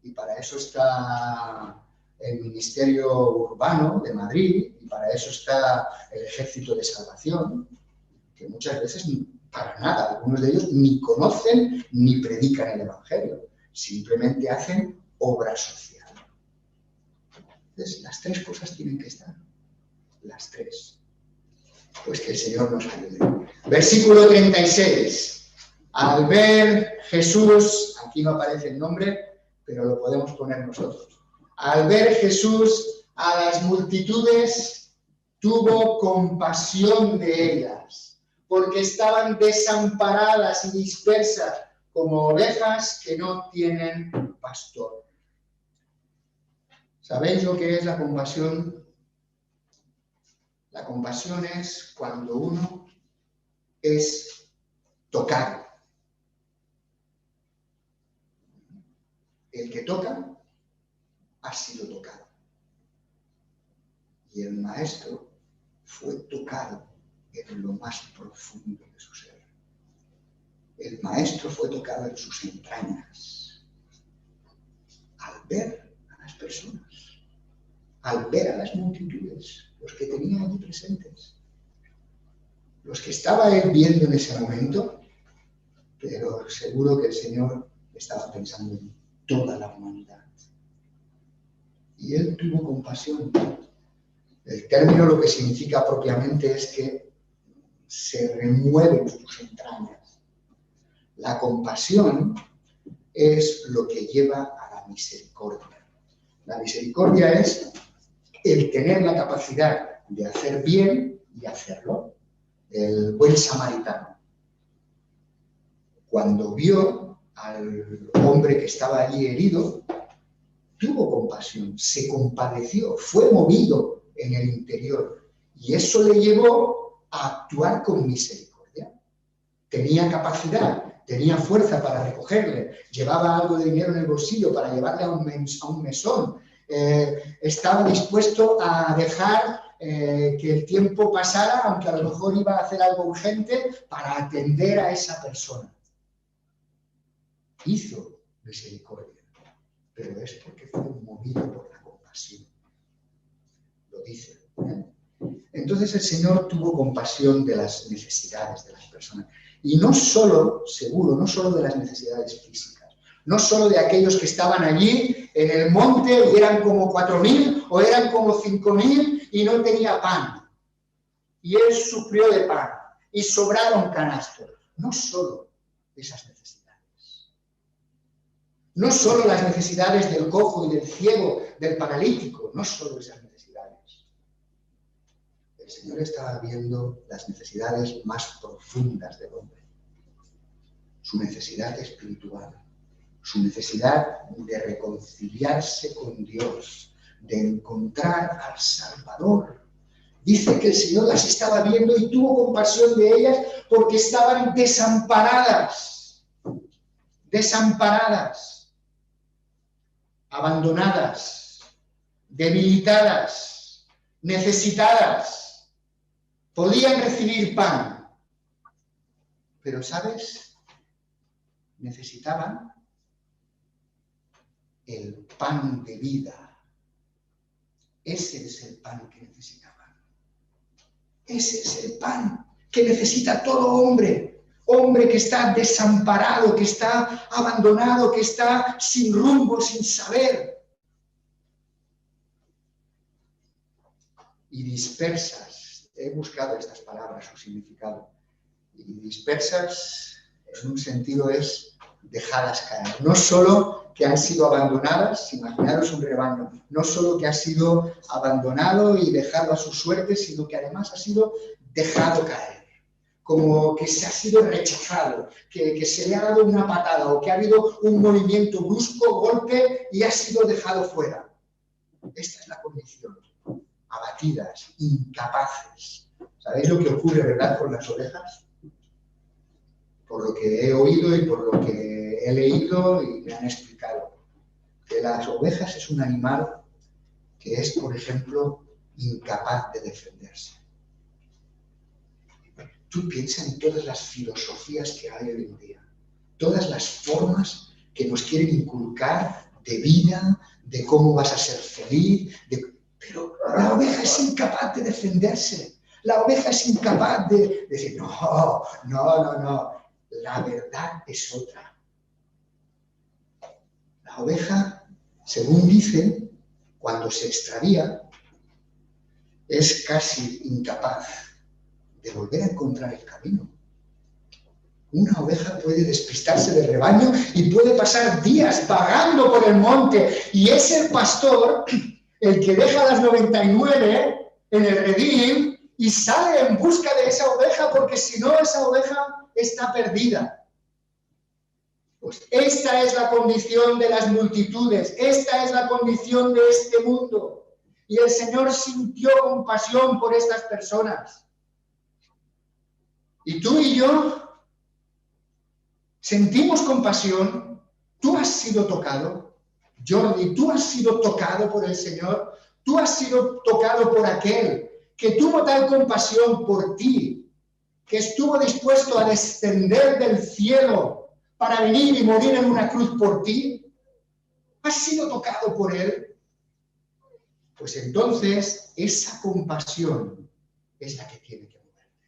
y para eso está el Ministerio Urbano de Madrid y para eso está el Ejército de Salvación, que muchas veces para nada, algunos de ellos ni conocen ni predican el Evangelio, simplemente hacen obra social. Entonces, las tres cosas tienen que estar, las tres. Pues que el Señor nos ayude. Versículo 36. Al ver Jesús, aquí no aparece el nombre, pero lo podemos poner nosotros. Al ver Jesús a las multitudes, tuvo compasión de ellas, porque estaban desamparadas y dispersas como ovejas que no tienen pastor. ¿Sabéis lo que es la compasión? La compasión es cuando uno es tocado. El que toca ha sido tocado. Y el maestro fue tocado en lo más profundo de su ser. El maestro fue tocado en sus entrañas. Al ver a las personas, al ver a las multitudes, los que tenía allí presentes, los que estaba él viendo en ese momento, pero seguro que el Señor estaba pensando en toda la humanidad. Y Él tuvo compasión. El término lo que significa propiamente es que se remueven tus entrañas. La compasión es lo que lleva a la misericordia. La misericordia es el tener la capacidad de hacer bien y hacerlo. El buen samaritano, cuando vio al hombre que estaba allí herido, tuvo compasión, se compadeció, fue movido en el interior. Y eso le llevó a actuar con misericordia. Tenía capacidad, tenía fuerza para recogerle, llevaba algo de dinero en el bolsillo para llevarle a un mesón. Estaba dispuesto a dejar que el tiempo pasara, aunque a lo mejor iba a hacer algo urgente, para atender a esa persona. Hizo misericordia, pero es porque fue movido por la compasión. Lo dice. Entonces el Señor tuvo compasión de las necesidades de las personas. Y no solo, seguro, no solo de las necesidades físicas, no solo de aquellos que estaban allí en el monte y eran como 4.000 o eran como 5.000 y no tenía pan. Y Él suplió de pan y sobraron canastos. No solo esas necesidades. No solo las necesidades del cojo y del ciego, del paralítico, no solo esas necesidades. El Señor estaba viendo las necesidades más profundas del hombre. Su necesidad espiritual, su necesidad de reconciliarse con Dios, de encontrar al Salvador. Dice que el Señor las estaba viendo y tuvo compasión de ellas porque estaban desamparadas, abandonadas, debilitadas, necesitadas. Podían recibir pan, pero ¿sabes? Necesitaban el pan de vida. Ese es el pan que necesitaban. Ese es el pan que necesita todo hombre. Hombre que está desamparado, que está abandonado, que está sin rumbo, sin saber. Y dispersas. He buscado estas palabras, su significado. Y dispersas, en un sentido, es dejadas caer. No solo que han sido abandonadas, imaginaros un rebaño, no solo que ha sido abandonado y dejado a su suerte, sino que además ha sido dejado caer, como que se ha sido rechazado, que se le ha dado una patada o que ha habido un movimiento brusco, golpe y ha sido dejado fuera. Esta es la condición, abatidas, incapaces. ¿Sabéis lo que ocurre, verdad, con las ovejas? Por lo que he oído y por lo que he leído y me han explicado, que las ovejas es un animal que es, por ejemplo, incapaz de defenderse. Tú piensa en todas las filosofías que hay hoy en día, todas las formas que nos quieren inculcar de vida, de cómo vas a ser feliz, pero la oveja es incapaz de defenderse. La oveja es incapaz de decir, no. La verdad es otra. La oveja, según dice, cuando se extravía, es casi incapaz de volver a encontrar el camino. Una oveja puede despistarse del rebaño y puede pasar días vagando por el monte, y es el pastor el que deja las 99 en el redil y sale en busca de esa oveja, porque si no, esa oveja está perdida. Pues esta es la condición de las multitudes, esta es la condición de este mundo. Y el Señor sintió compasión por estas personas. Y tú y yo sentimos compasión. Tú has sido tocado. Jordi, tú has sido tocado por el Señor. Tú has sido tocado por aquel que tuvo tal compasión por ti, que estuvo dispuesto a descender del cielo para venir y morir en una cruz por ti. ¿Has sido tocado por Él? Pues entonces esa compasión es la que tiene que moverte.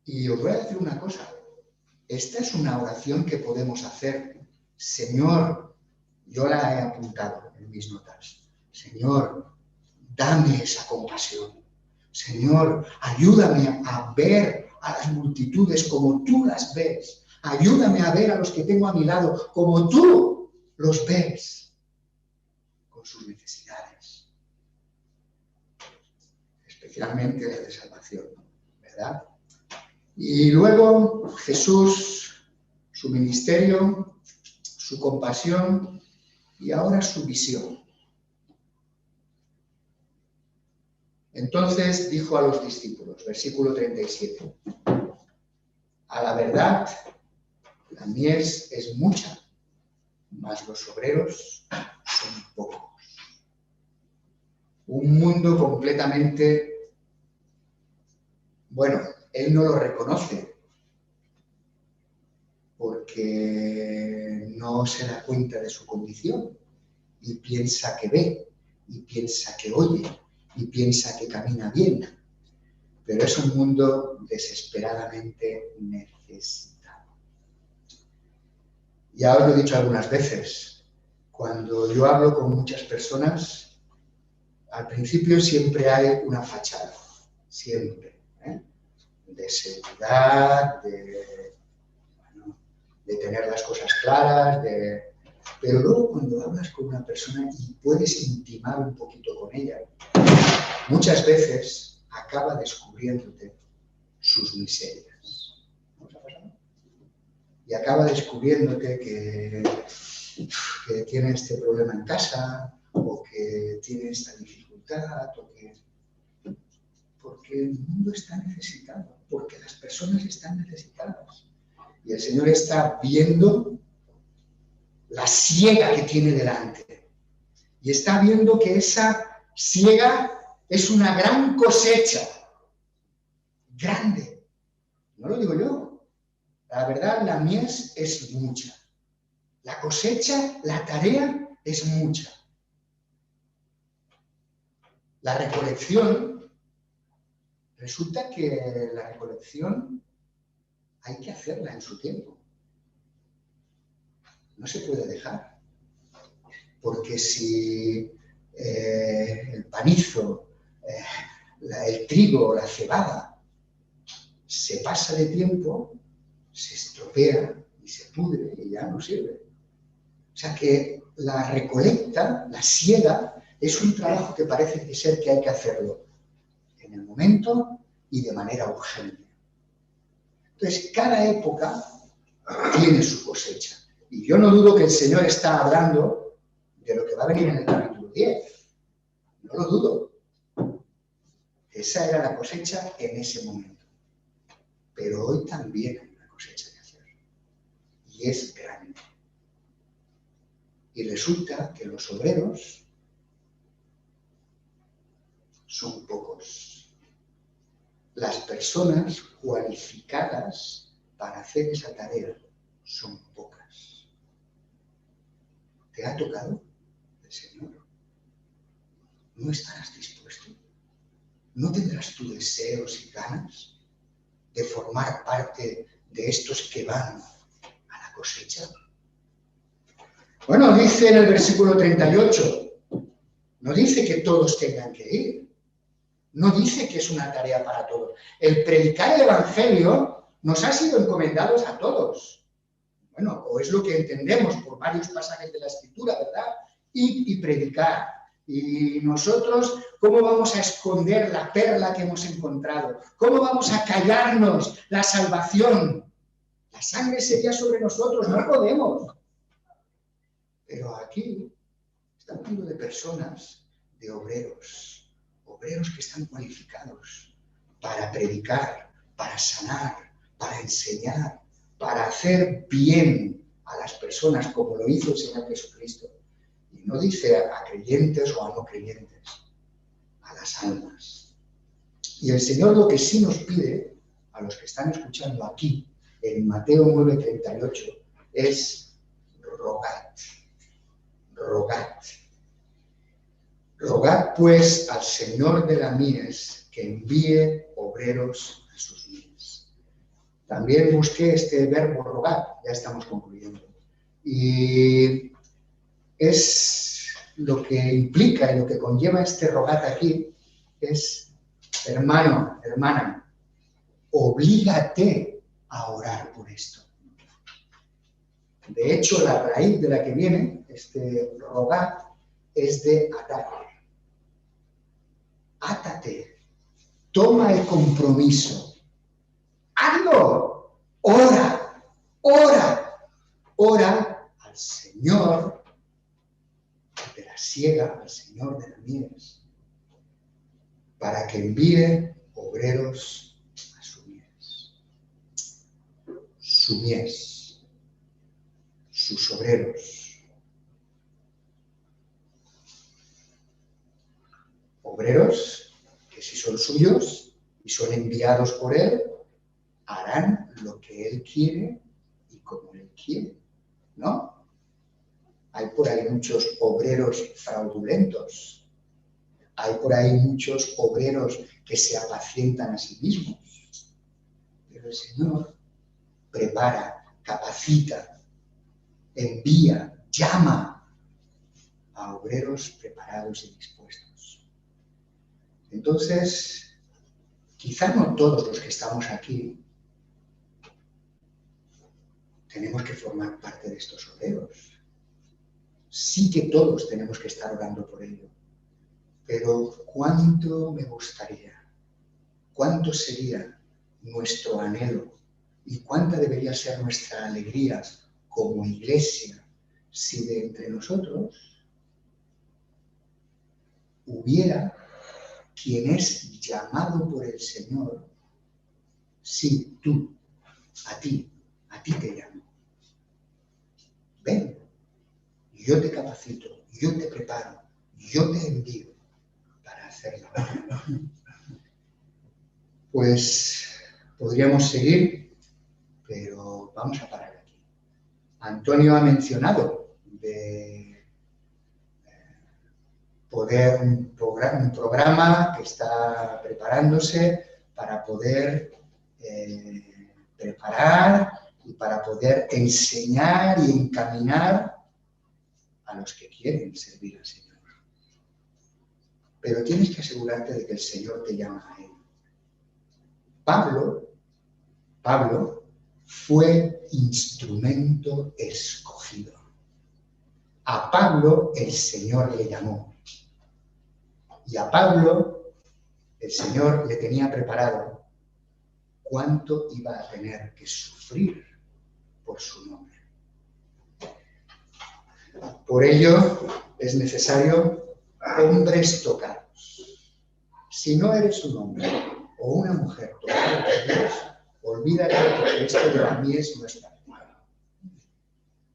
Y os voy a decir una cosa. Esta es una oración que podemos hacer. Señor, yo la he apuntado en mis notas. Señor, dame esa compasión. Señor, ayúdame a ver a las multitudes como tú las ves. Ayúdame a ver a los que tengo a mi lado como tú los ves, con sus necesidades, especialmente las de salvación, ¿verdad? Y luego Jesús, su ministerio, su compasión y ahora su visión. Entonces dijo a los discípulos, versículo 37, a la verdad, la mies es mucha, mas los obreros son pocos. Un mundo completamente, bueno, él no lo reconoce porque no se da cuenta de su condición y piensa que ve, y piensa que oye, y piensa que camina bien, pero es un mundo desesperadamente necesitado. Ya os lo he dicho algunas veces, cuando yo hablo con muchas personas, al principio siempre hay una fachada, siempre, de seguridad, de tener las cosas claras, pero luego cuando hablas con una persona y puedes intimar un poquito con ella, muchas veces acaba descubriéndote sus miserias. ¿No os ha pasado? Y acaba descubriéndote que tiene este problema en casa, o que tiene esta dificultad, porque el mundo está necesitado, porque las personas están necesitadas. Y el Señor está viendo la siega que tiene delante. Y está viendo que esa siega es una gran cosecha. Grande. No lo digo yo. La verdad, la mies es mucha. La cosecha, la tarea es mucha. La recolección, resulta que la recolección hay que hacerla en su tiempo. No se puede dejar. Porque si el panizo, el trigo, la cebada, se pasa de tiempo, se estropea y se pudre y ya no sirve. O sea que la recolecta, la siega, es un trabajo que parece ser que hay que hacerlo en el momento y de manera urgente. Entonces, cada época tiene su cosecha. Y yo no dudo que el Señor está hablando de lo que va a venir en el capítulo 10. No lo dudo. Esa era la cosecha en ese momento. Pero hoy también hay una cosecha que hacer. Y es grande. Y resulta que los obreros son pocos. Las personas cualificadas para hacer esa tarea son pocas. ¿Te ha tocado el Señor? ¿No estarás dispuesto? ¿No tendrás tus deseos y ganas de formar parte de estos que van a la cosecha? Bueno, dice en el versículo 38, no dice que todos tengan que ir. No dice que es una tarea para todos. El predicar el Evangelio nos ha sido encomendado a todos. Bueno, o es lo que entendemos por varios pasajes de la Escritura, ¿verdad? Y predicar. Y nosotros, ¿cómo vamos a esconder la perla que hemos encontrado? ¿Cómo vamos a callarnos la salvación? La sangre sería sobre nosotros, no podemos. Pero aquí está hablando de personas, de obreros que están cualificados para predicar, para sanar, para enseñar, para hacer bien a las personas como lo hizo el Señor Jesucristo. Y no dice a creyentes o a no creyentes, a las almas. Y el Señor lo que sí nos pide a los que están escuchando aquí, en Mateo 9:38, es rogad. Rogad. Rogad pues al Señor de la mies que envíe obreros a sus mies. También busqué este verbo rogar, ya estamos concluyendo. Y es lo que implica y lo que conlleva este rogar aquí, es, hermano, hermana, oblígate a orar por esto. De hecho, la raíz de la que viene este rogar es de atar. Átate, toma el compromiso, hazlo, ora, ora, ora al Señor de la siega, al Señor de la mies, para que envíe obreros a su mies. Su mies, sus obreros. Obreros que si son suyos y son enviados por Él, harán lo que Él quiere y como Él quiere, ¿no? Hay por ahí muchos obreros fraudulentos, hay por ahí muchos obreros que se apacientan a sí mismos, pero el Señor prepara, capacita, envía, llama a obreros preparados y dispuestos. Entonces, quizá no todos los que estamos aquí tenemos que formar parte de estos obreros. Sí que todos tenemos que estar orando por ello. Pero cuánto me gustaría, cuánto sería nuestro anhelo y cuánta debería ser nuestra alegría como iglesia si de entre nosotros hubiera quien es llamado por el Señor. Sí, tú, a ti te llamo. Ven, yo te capacito, yo te preparo, yo te envío para hacerlo. Pues podríamos seguir, pero vamos a parar aquí. Antonio ha mencionado de poder un programa que está preparándose para poder preparar y para poder enseñar y encaminar a los que quieren servir al Señor. Pero tienes que asegurarte de que el Señor te llama a Él. Pablo fue instrumento escogido. A Pablo el Señor le llamó. Y a Pablo el Señor le tenía preparado cuánto iba a tener que sufrir por su nombre. Por ello es necesario hombres tocados. Si no eres un hombre o una mujer tocada por Dios, olvídate porque esto de la mies no es para ti.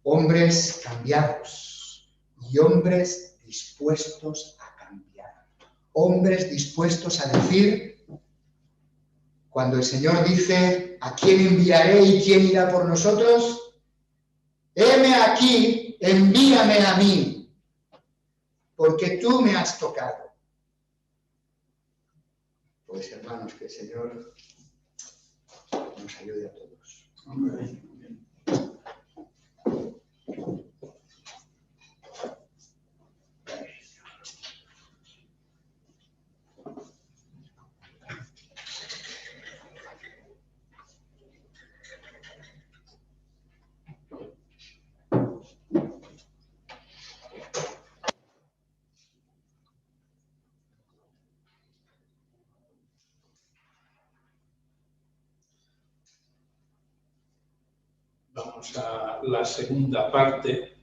Hombres cambiados y hombres dispuestos a cambiar. Hombres dispuestos a decir, cuando el Señor dice, ¿a quién enviaré y quién irá por nosotros? Heme aquí, envíame a mí, porque tú me has tocado. Pues hermanos, que el Señor nos ayude a todos. Amén. Vamos a la segunda parte